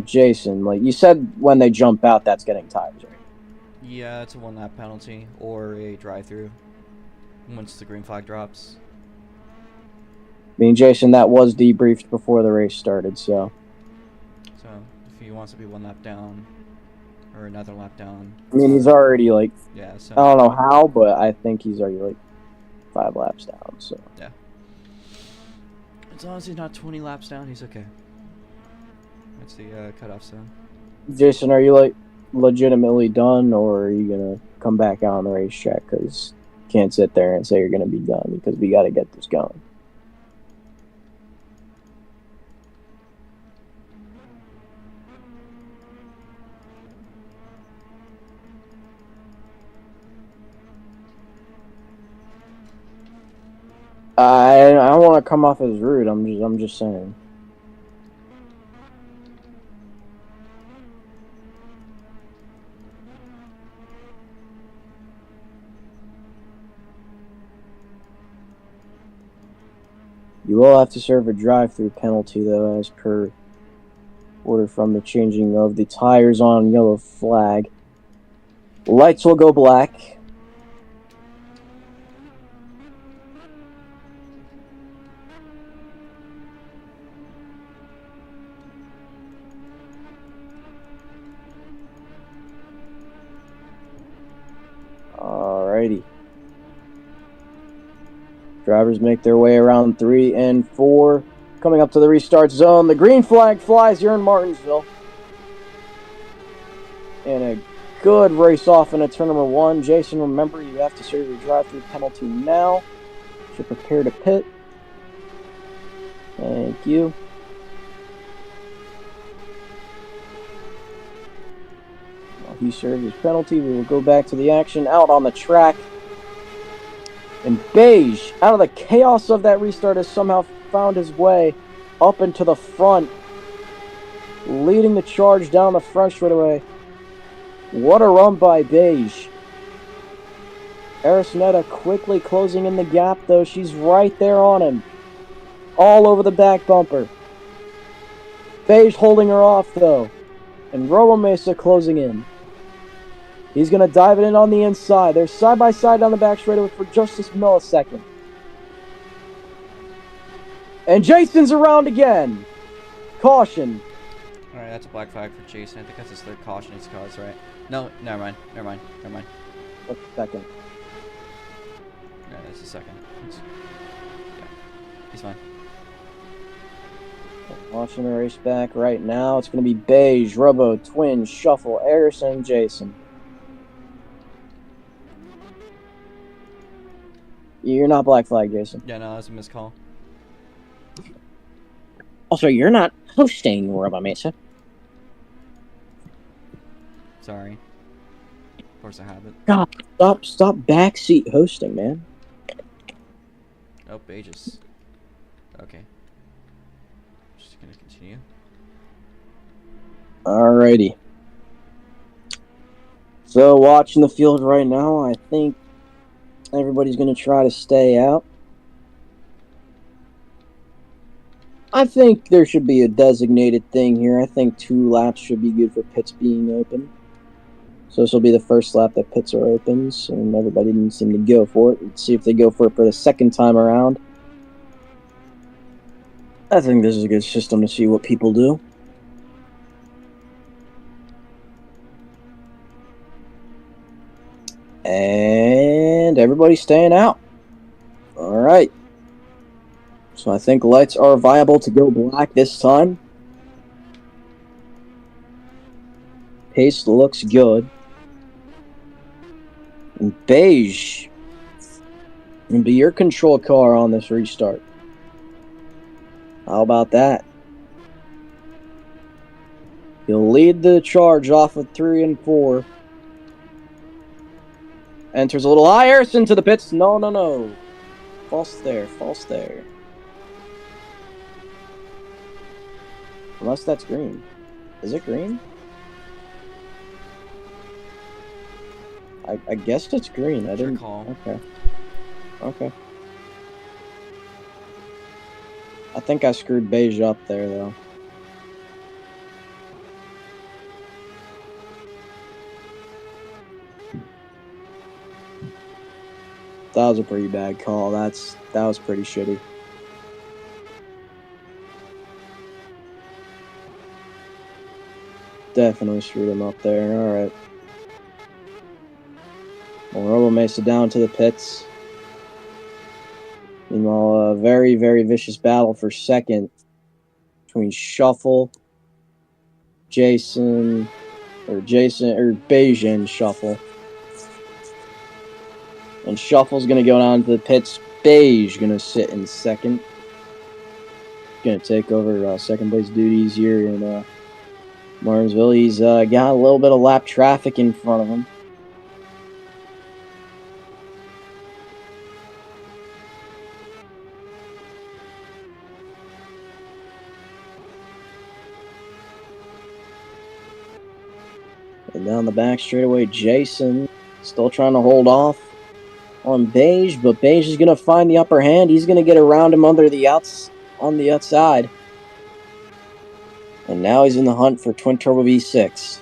Jason, like you said when they jump out, that's getting tires, right? Yeah, it's a 1 lap penalty or a drive-through once the green flag drops. I mean, Jason, that was debriefed before the race started, so. So if he wants to be 1 lap down or another lap down. I mean, he's already like, Yeah, so. I don't know how, but I think he's already like 5 laps down, so. Yeah. As long as he's not 20 laps down, he's okay. That's the cutoff zone. Jason, are you like legitimately done, or are you gonna come back out on the racetrack? Because you can't sit there and say you're gonna be done, because we got to get this going. I don't want to come off as rude. I'm just saying. You will have to serve a drive-through penalty, though, as per order from the changing of the tires on yellow flag. Lights will go black. Alrighty. Drivers make their way around 3 and 4. Coming up to the restart zone, the green flag flies here in Martinsville. And a good race off into turn number 1. Jason, remember you have to serve your drive-through penalty now. Should prepare to pit. Thank you. While he serves his penalty, we will go back to the action out on the track. And Beige, out of the chaos of that restart, has somehow found his way up into the front, leading the charge down the front straightaway. What a run by Beige. Arisneta quickly closing in the gap, though. She's right there on him. All over the back bumper. Beige holding her off, though. And Robo Mesa closing in. He's going to dive it in on the inside. They're side by side down the back straightaway for just this millisecond. And Jason's around again. Caution. Alright, that's a black flag for Jason. I think that's his third caution he's caused, right? No, never mind. What's the second? Yeah, that's the second. He's fine. Watching the race back right now. It's going to be Beige, Robo, Twin, Shuffle, Arison, and Jason. You're not black flag, Jason. Yeah, no, that's a missed call. Also, you're not hosting, Robo Mesa. Sorry. Of course I have it. God, stop backseat hosting, man. Oh, Pages. Okay. Just gonna continue. Alrighty. So, watching the field right now, I think everybody's going to try to stay out. I think there should be a designated thing here. I think 2 laps should be good for pits being open. So this will be the first lap that pits are open, and everybody didn't seem to go for it. Let's see if they go for it for the second time around. I think this is a good system to see what people do. And everybody's staying out. Alright. So I think lights are viable to go black this time. Pace looks good. And Beige will be your control car on this restart. How about that? He'll lead the charge off with 3 and 4. Enters a little higher into the pits. No. False there. Unless that's green. Is it green? I guess it's green. I didn't call. Okay. I think I screwed Beige up there, though. That was a pretty bad call. That was pretty shitty. Definitely screwed him up there. Alright. Well, Robo Mesa down to the pits. Meanwhile, a very, very vicious battle for second between Shuffle, Beige and Shuffle. And Shuffle's going to go down to the pits. Beige going to sit in second. Going to take over second place duties here in Martinsville. He's got a little bit of lap traffic in front of him. And down the back straightaway, Jason still trying to hold off on Beige, but Beige is going to find the upper hand. He's going to get around him on the outside. And now he's in the hunt for Twin Turbo V6.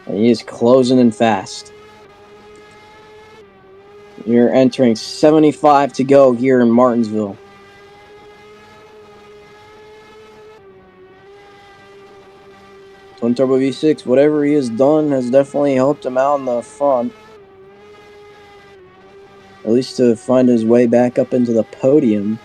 And he is closing in fast. You're entering 75 to go here in Martinsville. Twin Turbo V6, whatever he has done has definitely helped him out in the front. at least to find his way back up into the podium.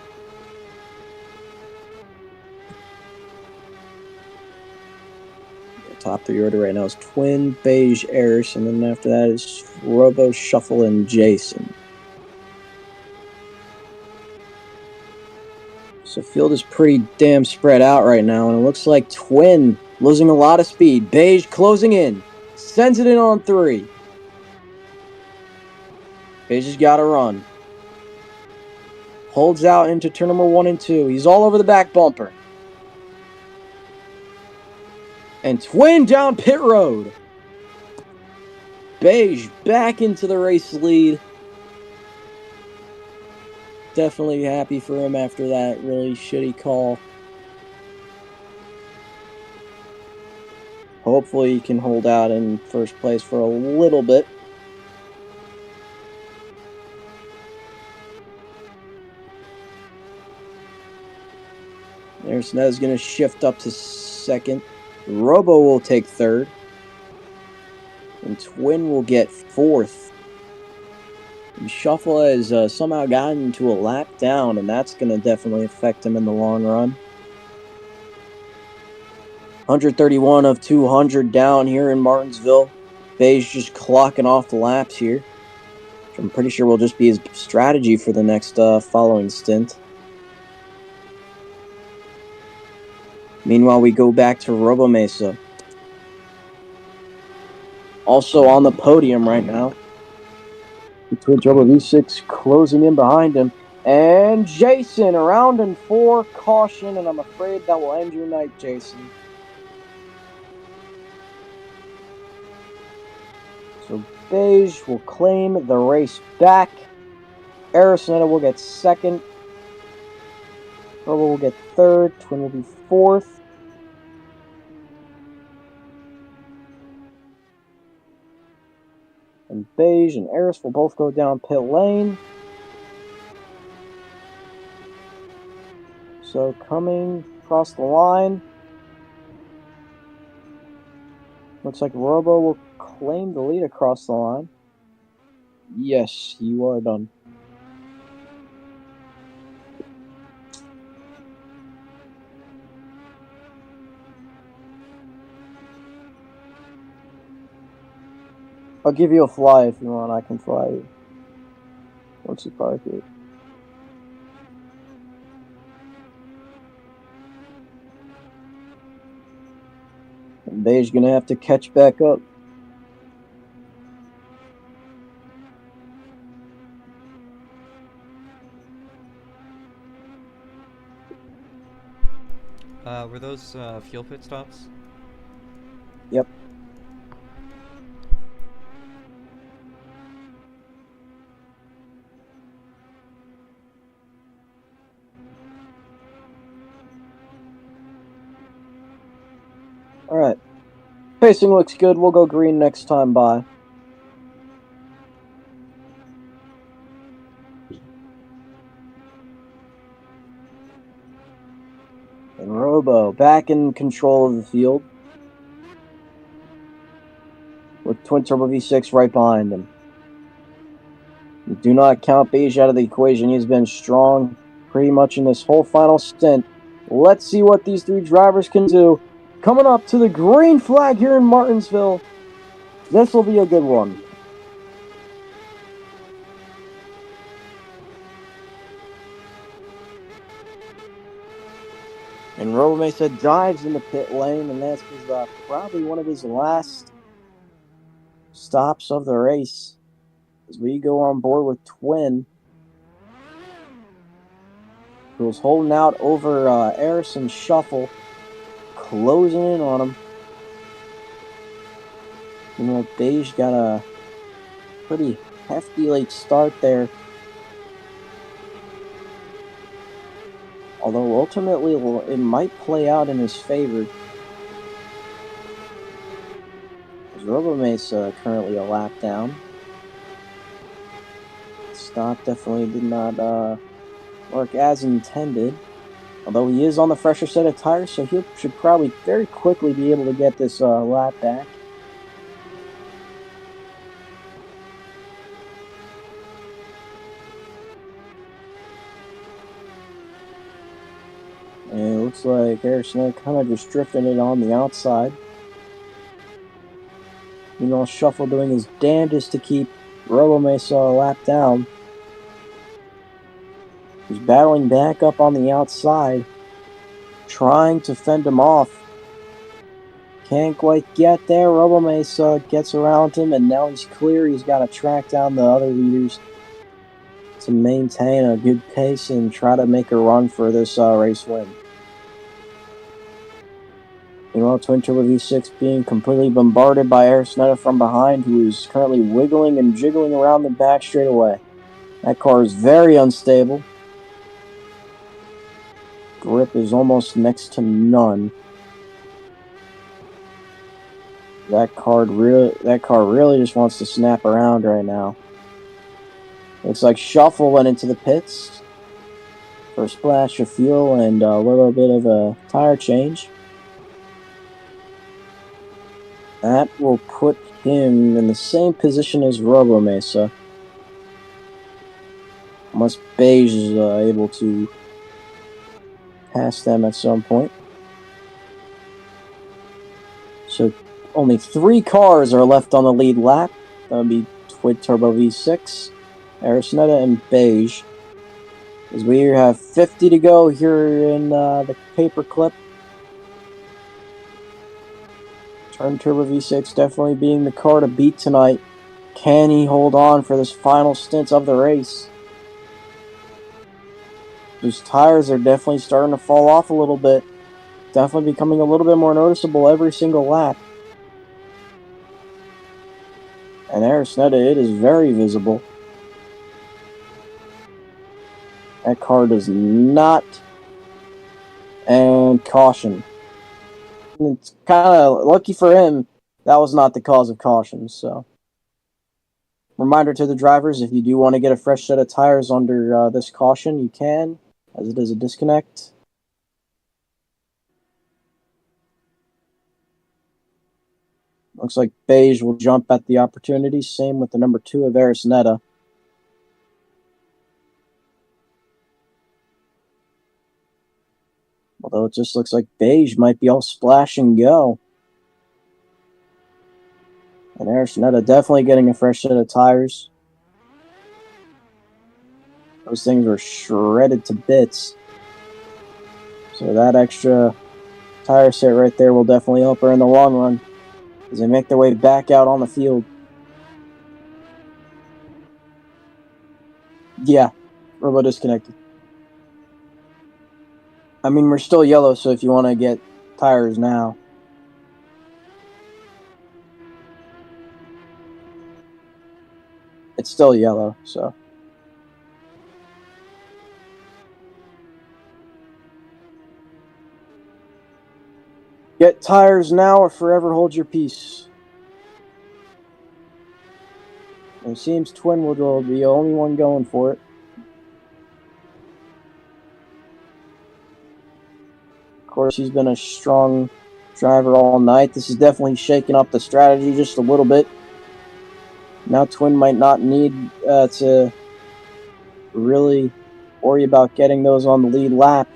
The top 3 order right now is Twin, Beige, Eris, and then after that is Robo, Shuffle, and Jason. So field is pretty damn spread out right now, and it looks like Twin losing a lot of speed. Beige closing in. Sends it in on 3. Beige has got to run. Holds out into turn number 1 and 2. He's all over the back bumper. And Twin down pit road. Beige back into the race lead. Definitely happy for him after that really shitty call. Hopefully he can hold out in first place for a little bit. There's Nez going to shift up to second. Robo will take third. And Twin will get fourth. And Shuffle has somehow gotten into a lap down, and that's going to definitely affect him in the long run. 131 of 200 down here in Martinsville. Beige just clocking off the laps here. Which I'm pretty sure will just be his strategy for the next following stint. Meanwhile, we go back to Robo Mesa. Also on the podium right now. The Twin Turbo V6 closing in behind him. And Jason around in 4, caution, and I'm afraid that will end your night, Jason. So Beige will claim the race back. Arizona will get second. Robo will get third. Twin will be fourth. And Beige and Eris will both go down pit lane. So coming across the line. Looks like Robo will claim the lead across the line. Yes, you are done. I'll give you a fly if you want. I can fly you. Once you park it. And Beige gonna have to catch back up. Were those fuel pit stops? Yep. Alright. Pacing looks good. We'll go green next time by. And Robo back in control of the field. With Twin Turbo V6 right behind him. Do not count Beige out of the equation. He's been strong pretty much in this whole final stint. Let's see what these 3 drivers can do. Coming up to the green flag here in Martinsville. This will be a good one. And Robo Mesa dives in the pit lane, and this is probably one of his last stops of the race. As we go on board with Twin, who's holding out over Eris and Shuffle, closing in on him. You know, Beige got a pretty hefty late start there. Although ultimately it might play out in his favor. As Robo Mesa currently a lap down. Stop definitely did not work as intended. Although he is on the fresher set of tires, so he should probably very quickly be able to get this lap back. Looks like Harrison kind of just drifting it on the outside. Meanwhile, Shuffle doing his damnedest to keep Robo Mesa a lap down. He's battling back up on the outside, trying to fend him off. Can't quite get there. Robo Mesa gets around him, and now he's clear. He's got to track down the other leaders to maintain a good pace and try to make a run for this race win. Meanwhile, Twin Turbo V6 being completely bombarded by Arisnetta from behind, who is currently wiggling and jiggling around the back straightaway. That car is very unstable. Grip is almost next to none. That car really just wants to snap around right now. Looks like Shuffle went into the pits for a splash of fuel and a little bit of a tire change. That will put him in the same position as Robo Mesa. Unless Beige is able to pass them at some point. So only 3 cars are left on the lead lap. That would be Twin Turbo V6, Arisnetta, and Beige. As we have 50 to go here in the paperclip. Twin Turbo V6 definitely being the car to beat tonight. Can he hold on for this final stint of the race? Those tires are definitely starting to fall off a little bit. Definitely becoming a little bit more noticeable every single lap. And Arisnetta, it is very visible. That car does not. And caution. It's kind of lucky for him, that was not the cause of caution, so. Reminder to the drivers, if you do want to get a fresh set of tires under this caution, you can, as it is a disconnect. Looks like Beige will jump at the opportunity, same with the number 2 of Arisnetta. Although it just looks like Beige might be all splash and go. And Arisnetta definitely getting a fresh set of tires. Those things were shredded to bits. So that extra tire set right there will definitely help her in the long run as they make their way back out on the field. Yeah, Robo disconnected. I mean, we're still yellow, so if you want to get tires now. It's still yellow, so. Get tires now or forever hold your peace. And it seems Twin will be the only one going for it. Of course, he's been a strong driver all night. This is definitely shaking up the strategy just a little bit. Now Twin might not need to really worry about getting those on the lead lap.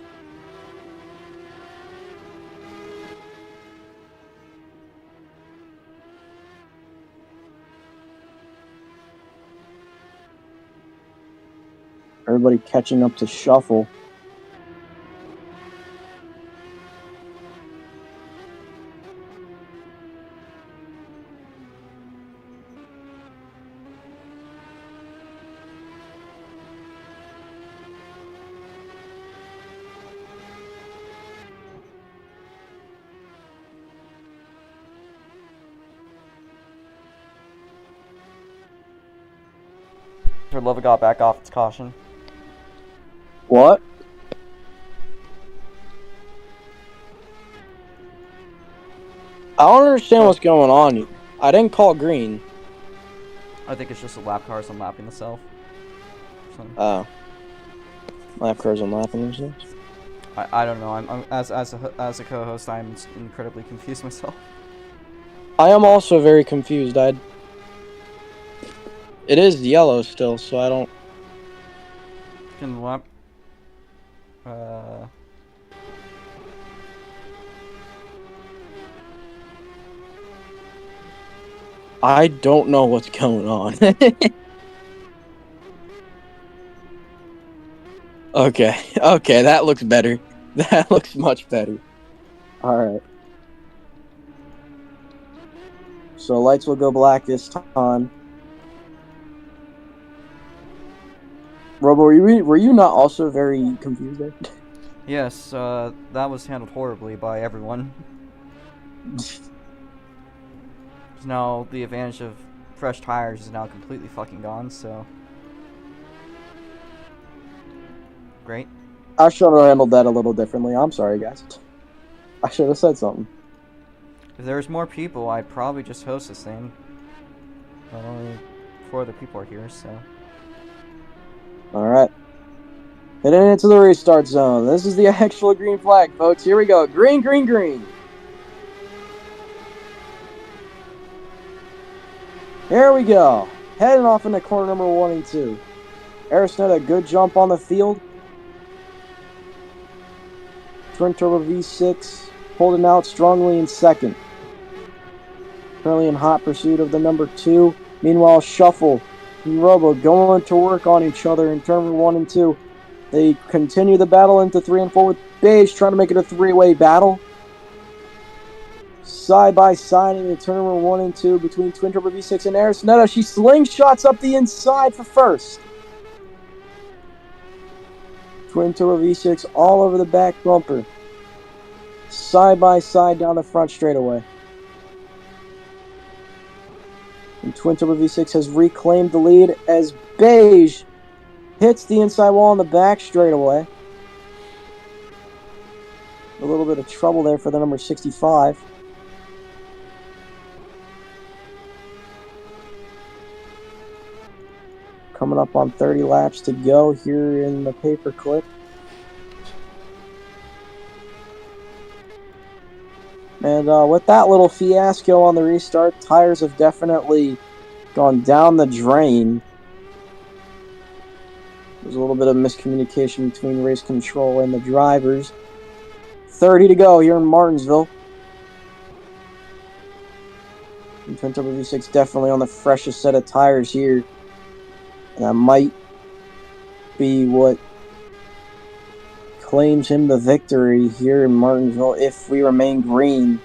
Everybody catching up to Shuffle. For love of God, back off its caution. What? I don't understand what's going on here. I didn't call green. I think it's just the lap cars unlapping itself. Oh. Lap cars unlapping themselves? I don't know. I'm as a co-host, I'm incredibly confused myself. I am also very confused. It is yellow still, so I don't. Can lap. I don't know what's going on. Okay, that looks better. That looks much better. Alright. So lights will go black this time. Robo, were you not also very confused there? Yes, that was handled horribly by everyone. Now the advantage of fresh tires is now completely fucking gone, so... Great. I should have handled that a little differently. I'm sorry, guys. I should have said something. If there was more people, I'd probably just host this thing. But only 4 other people are here, so... Alright. Heading into the restart zone. This is the actual green flag, folks. Here we go. Green, green, green. Here we go. Heading off into corner number 1 and 2. Aerosnet, a good jump on the field. Twin Turbo V6 holding out strongly in second. Currently in hot pursuit of the number 2. Meanwhile, Shuffle and Robo going to work on each other in turn 1 and 2. They continue the battle into 3 and 4 with Beige trying to make it a 3-way battle. Side by side in the turn 1 and 2 between Twin Turbo V6 and Aerosnetta. She slingshots up the inside for first. Twin Turbo V6 all over the back bumper. Side by side down the front straightaway. And Twin Turbo V6 has reclaimed the lead as Beige hits the inside wall on the back straightaway. A little bit of trouble there for the number 65. Coming up on 30 laps to go here in the paperclip. And with that little fiasco on the restart, tires have definitely gone down the drain. There's a little bit of miscommunication between race control and the drivers. 30 to go here in Martinsville. And Twin Turbo V6 definitely on the freshest set of tires here. And that might be what claims him the victory here in Martinsville if we remain green.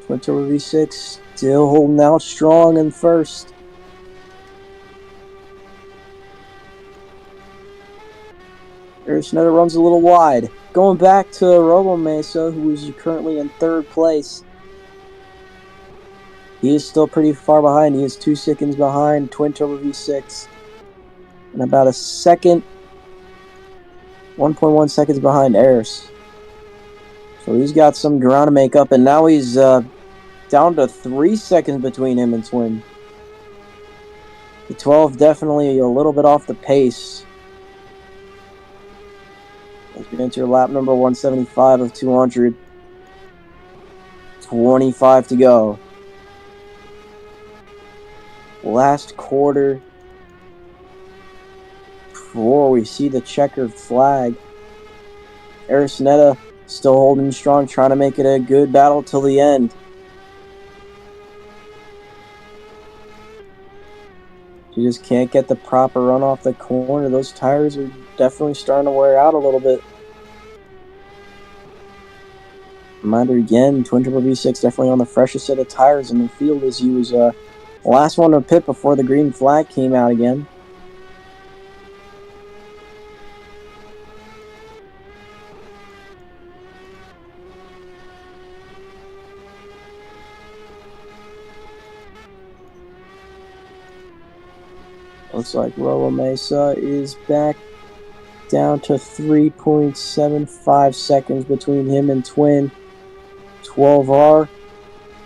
Twin Turbo V6 still holding out strong in first. Aerosnetta runs a little wide. Going back to Robo Mesa, who is currently in 3rd place. He is still pretty far behind. He is 2 seconds behind Twin Turbo V6. And about a second, 1.1 seconds behind Airs. So he's got some ground to make up. And now he's down to 3 seconds between him and Twin. The 12 definitely a little bit off the pace. As we enter lap number 175 of 200. 25 to go. Last quarter before we see the checkered flag. Aerosnetta still holding strong, trying to make it a good battle till the end. She just can't get the proper run off the corner. Those tires are definitely starting to wear out a little bit. Reminder again, Twin Turbo V6 definitely on the freshest set of tires in the field as he was the last one to pit before the green flag came out again. Looks like Robo Mesa is back down to 3.75 seconds between him and Twin. 12R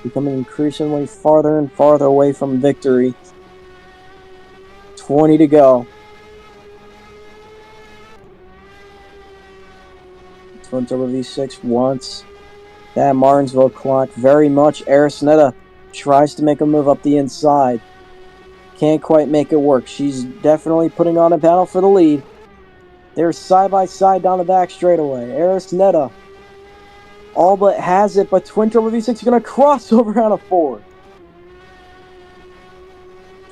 becoming increasingly farther and farther away from victory. 20 to go. Twin Turbo V6 wants that Martinsville clock very much. Aerosnetta tries to make a move up the inside. Can't quite make it work. She's definitely putting on a battle for the lead. They're side by side down the back straightaway. Arisneta all but has it, but Twin Turbo V6 is going to cross over on a 4.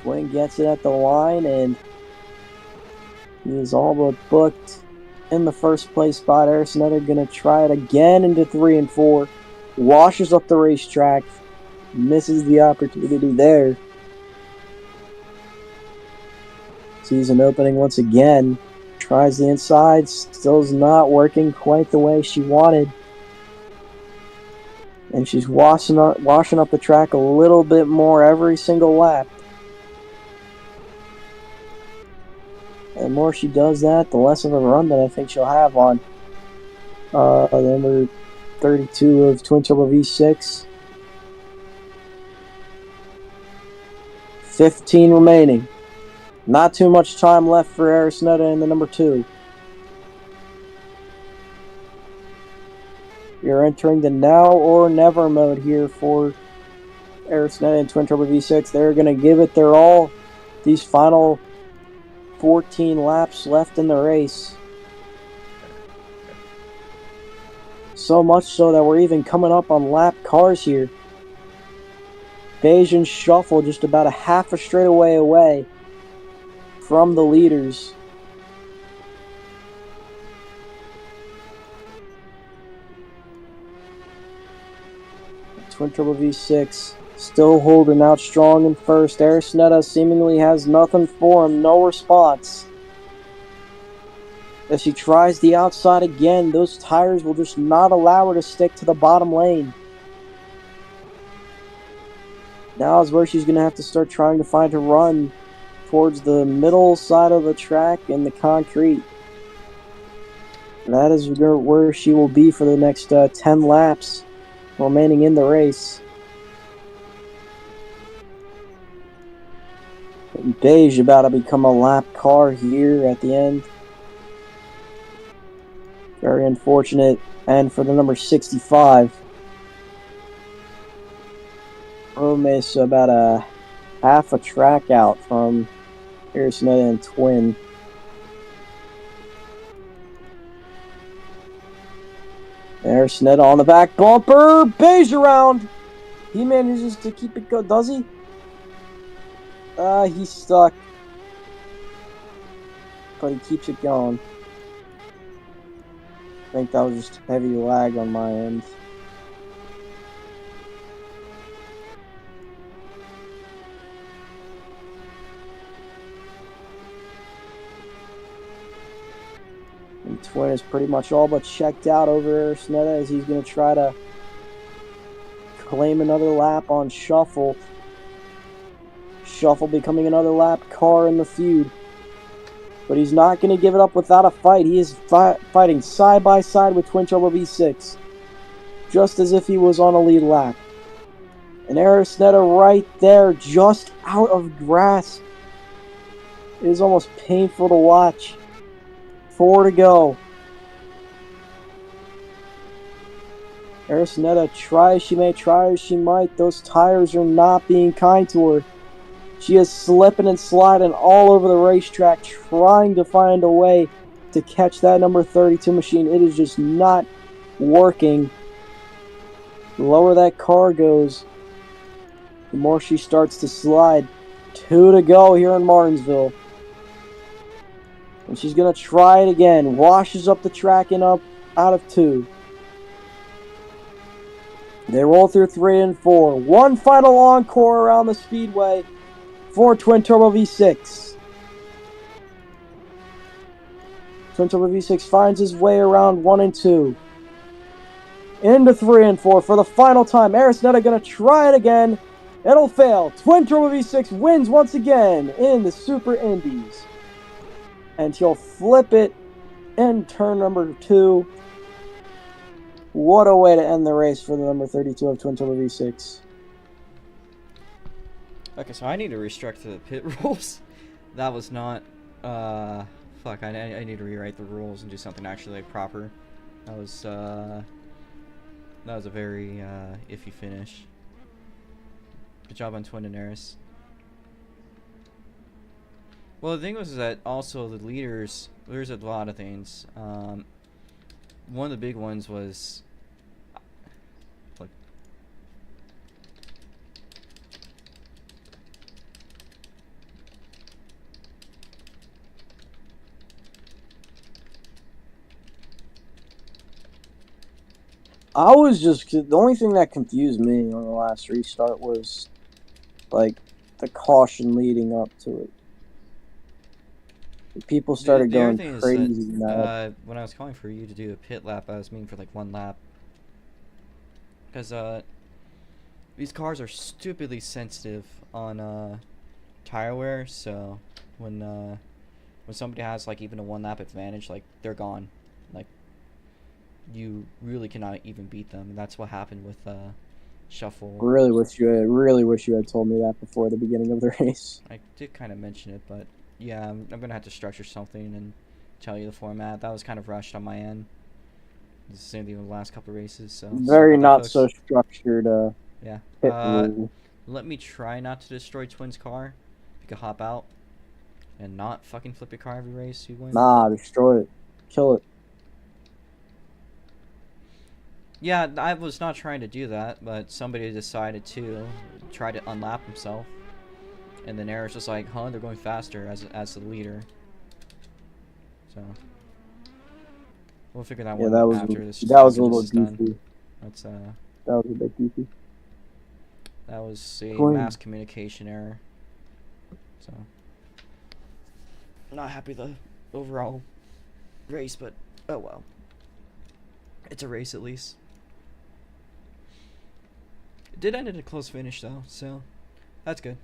Twin gets it at the line, and he is all but booked in the first place spot. Arisneta going to try it again into 3 and 4. Washes up the racetrack. Misses the opportunity there. Sees an opening once again. Tries the inside. Still is not working quite the way she wanted. And she's washing up the track a little bit more every single lap. And the more she does that, the less of a run that I think she'll have on number 32 of Twin Turbo V6. 15 remaining. Not too much time left for Arisneta in the number 2. You're entering the now or never mode here for Arisneta and Twin Turbo V6. They're going to give it their all. These final 14 laps left in the race. So much so that we're even coming up on lap cars here. Beige and Shuffle just about a half a straightaway away from the leaders. Twin Turbo V6 still holding out strong in first. Arisneta seemingly has nothing for him, no response. As she tries the outside again, those tires will just not allow her to stick to the bottom lane. Now is where she's going to have to start trying to find her run towards the middle side of the track and the concrete. That is where she will be for the next 10 laps remaining in the race. And Beige about to become a lap car here at the end. Very unfortunate. And for the number 65, Rome's about a half a track out from Arisneta and Twin. Arisneta on the back bumper. Beige around. He manages to keep it going. Does he? He's stuck. But he keeps it going. I think that was just heavy lag on my end. And Twin is pretty much all but checked out over Arisneta as he's going to try to claim another lap on Shuffle. Shuffle becoming another lap car in the feud. But he's not going to give it up without a fight. He is fighting side by side with Twin Turbo V6. Just as if he was on a lead lap. And Arisneta right there, just out of grasp. It is almost painful to watch. 4 to go. Arisneta, try as she may, try as she might, those tires are not being kind to her. She is slipping and sliding all over the racetrack, trying to find a way to catch that number 32 machine. It is just not working. The lower that car goes, the more she starts to slide. 2 to go here in Martinsville. And she's going to try it again. Washes up the track and up out of 2. They roll through 3 and 4. One final encore around the Speedway for Twin Turbo V6. Twin Turbo V6 finds his way around 1 and 2. Into 3 and 4 for the final time. Arisneta going to try it again. It'll fail. Twin Turbo V6 wins once again in the Super Indies. And he'll flip it in turn number 2. What a way to end the race for the number 32 of Twin Turbo V6. Okay, so I need to restructure the pit rules. That was not, fuck, I need to rewrite the rules and do something actually like proper. That was a very, iffy finish. Good job on Twin and Eris. Well, the thing was that also the leaders. There's a lot of things. One of the big ones was. Look. I was just the only thing that confused me on the last restart was like the caution leading up to it. People started The other going thing crazy. is that when I was calling for you to do a pit lap, I was meaning for like 1 lap. Because these cars are stupidly sensitive on tire wear, so when somebody has like even a 1 lap advantage, like they're gone. Like you really cannot even beat them, and that's what happened with Shuffle. Really wish you had told me that before the beginning of the race. I did kind of mention it, but yeah, I'm gonna have to structure something and tell you the format. That was kind of rushed on my end. It's the same thing with the last couple of races, so Very not folks. so structured. Yeah. Pit rule. Let me try not to destroy Twin's car. You could hop out and not fucking flip your car every race. You win. Nah, destroy it, kill it. Yeah, I was not trying to do that, but somebody decided to try to unlap himself. And then Eric's just like, huh, they're going faster as the leader. So we'll figure that one out after this. That was a little goofy. That's that was a bit goofy. That was a Twin. mass communication error. So not happy with the overall race, but oh well. It's a race at least. It did end in a close finish though, so that's good.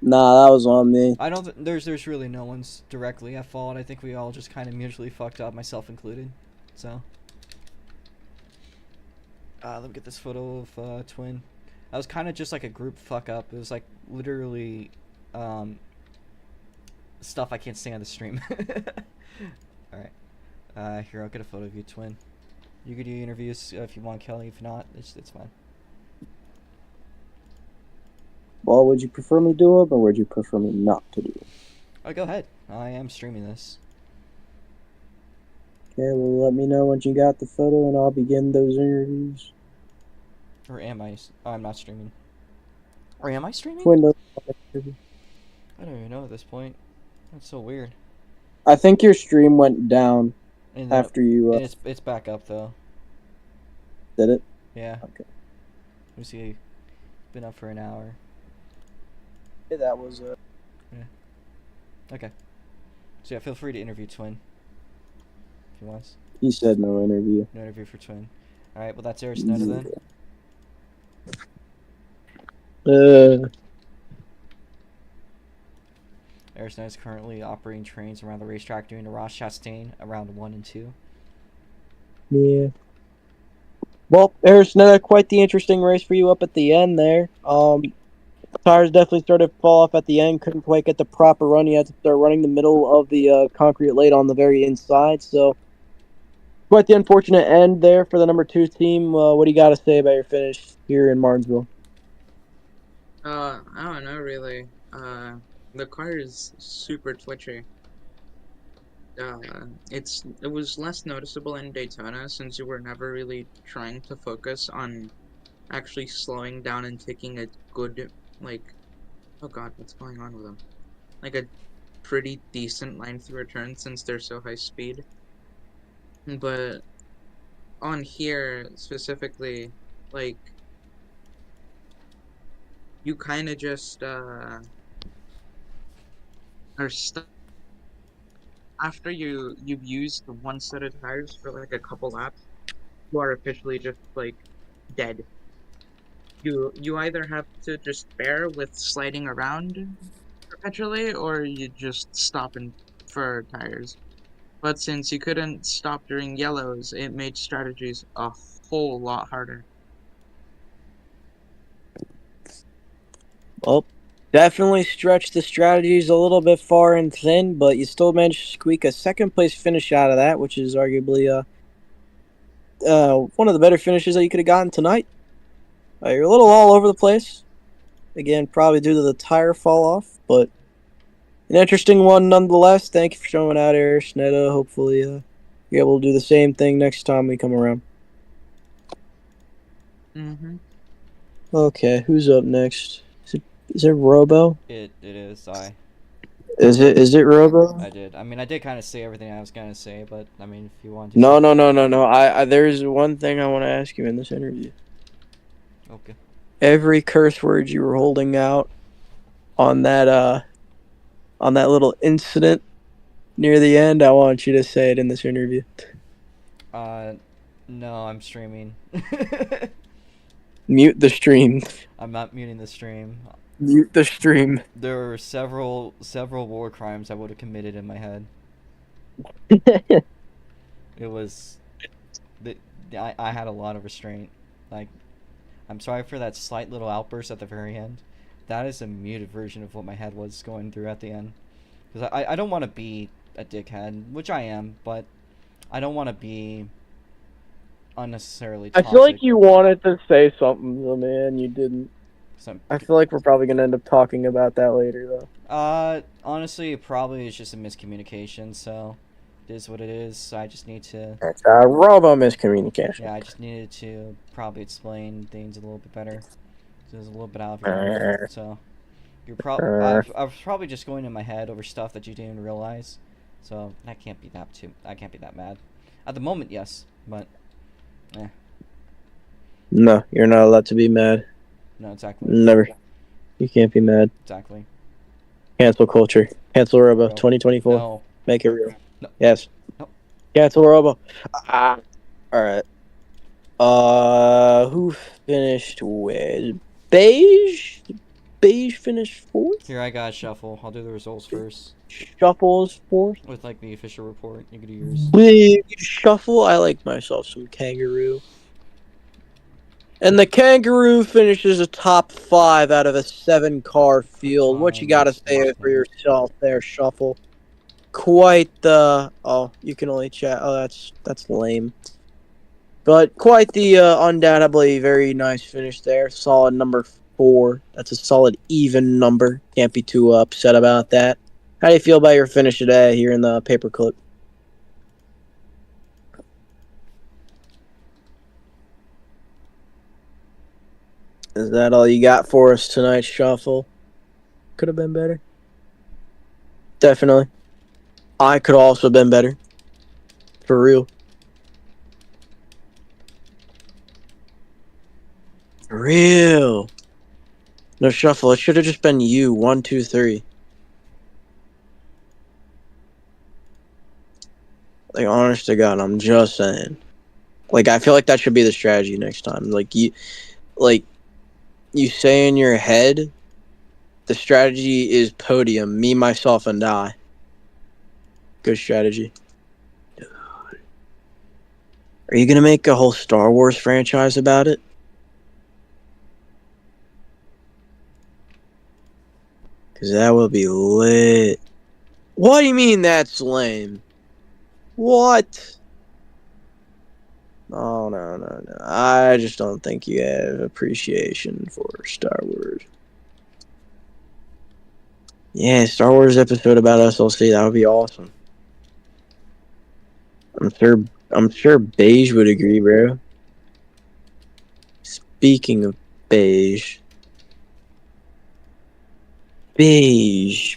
Nah, that was on me. I don't. There's really no one's directly at fault. I think we all just kind of mutually fucked up, myself included. So let me get this photo of Twin. That was kind of just like a group fuck up. It was like literally stuff I can't say on the stream. All right. Here, I'll get a photo of you, Twin. You could do interviews if you want, Kelly. If not, it's fine. Well, would you prefer me do it, or would you prefer me not to do it? Oh, go ahead. I am streaming this. Okay, well, let me know once you got the photo, and I'll begin those interviews. Or am I? Oh, I'm not streaming. Or am I streaming? Twin does. I don't even know at this point. That's so weird. I think your stream went down And after you. It's back up though. Did it? Yeah. Okay. Let me see. Been up for an hour. Yeah, that was. Yeah. Okay. So yeah, feel free to interview Twin. If you want. He said no interview. No interview for Twin. All right. Well, that's Arisnetta then. Arisnetta is currently operating trains around the racetrack during the Ross Chastain around 1 and 2. Yeah. Well, Arisnetta, quite the interesting race for you up at the end there. Tires definitely started to fall off at the end. Couldn't quite get the proper run. You had to start running the middle of the concrete late on the very inside. So, quite the unfortunate end there for the number 2 team. What do you got to say about your finish here in Martinsville? I don't know really. The car is super twitchy. It was less noticeable in Daytona since you were never really trying to focus on actually slowing down and taking a good, like, oh god, what's going on with them? Like a pretty decent line through a turn since they're so high speed. But on here specifically, like, you kind of just are stuck after you've used the one set of tires for like a couple laps. You are officially just like dead. You either have to just bear with sliding around perpetually, or you just stop for tires. But since you couldn't stop during yellows, it made strategies a whole lot harder. Well, definitely stretched the strategies a little bit far and thin, but you still managed to squeak a second place finish out of that, which is arguably one of the better finishes that you could have gotten tonight. You're a little all over the place. Again, probably due to the tire fall off, but an interesting one nonetheless. Thank you for showing out, Arisnetta. Hopefully, you're able to do the same thing next time we come around. Mm-hmm. Okay, who's up next? Is it Robo? It is. Is it Robo? I did. I mean, I did kind of say everything I was gonna say, but I mean, if you want to. No. I there's one thing I want to ask you in this interview. Okay. Every curse word you were holding out on that little incident near the end, I want you to say it in this interview. No, I'm streaming. Mute the stream. I'm not muting the stream. Mute the stream. There were several war crimes I would have committed in my head. It was, I had a lot of restraint. Like, I'm sorry for that slight little outburst at the very end. That is a muted version of what my head was going through at the end. Because I don't want to be a dickhead, which I am, but I don't want to be unnecessarily I toxic. feel like you wanted to say something, though, man. You didn't. I feel like we're probably gonna end up talking about that later, though. Honestly, it probably is just a miscommunication, so it is what it is. I just need to... It's a robo miscommunication. Yeah, I just needed to probably explain things a little bit better. So it was a little bit out of your so you're I was probably just going in my head over stuff that you didn't even realize. So I can't be that mad. At the moment, yes, but No, you're not allowed to be mad. No, exactly. Never. You can't be mad. Exactly. Cancel culture. Cancel Robo. No. 2024. No. Make it real. No. Yes. No. Cancel Robo. Alright. Who finished with Beige? Beige finished fourth? Here, I got shuffle. I'll do the results first. Shuffle's fourth. With like the official report. You could do yours. Big Shuffle. I like myself some Kangaroo. And the Kangaroo finishes a top 5 out of a 7-car field. What you gotta say for yourself there, Shuffle? Quite the... Oh, you can only chat. Oh, that's lame. But quite the undoubtedly very nice finish there. Solid number 4. That's a solid even number. Can't be too upset about that. How do you feel about your finish today here in the paperclip? Is that all you got for us tonight, Shuffle? Could have been better. Definitely. I could also have been better. For real. For real. No, Shuffle, it should have just been you. 1, 2, 3. Like, honest to God, I'm just saying. Like, I feel like that should be the strategy next time. Like, you say in your head, the strategy is podium, me, myself, and I. Good strategy. Dude. Are you going to make a whole Star Wars franchise about it? Because that would be lit. What do you mean that's lame? What? Oh, no. I just don't think you have appreciation for Star Wars. Yeah, Star Wars episode about SLC. That would be awesome. I'm sure Beige would agree, bro. Speaking of Beige. Beige.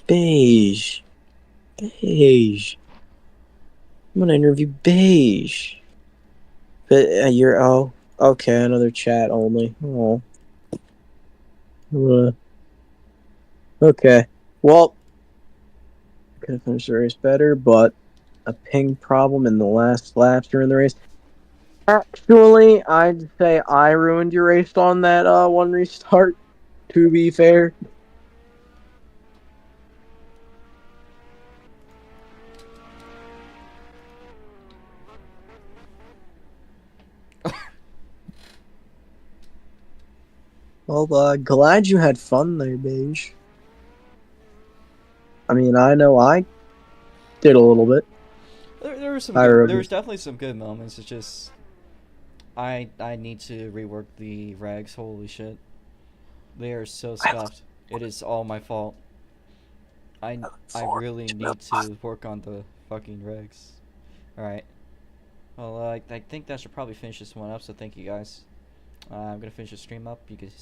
I'm gonna interview Beige. But you're okay. Another chat only. Oh. Okay. Well, could have finished the race better, but a ping problem in the last laps during the race. Actually, I'd say I ruined your race on that one restart. To be fair. Well, glad you had fun there, Beige. I mean, I know I did a little bit. There was definitely some good moments. It's just I need to rework the regs. Holy shit, they are so scuffed. It is all my fault. I really need to work on the fucking regs. Alright. Well, I think that should probably finish this one up, so thank you guys. I'm gonna finish the stream up. You can stick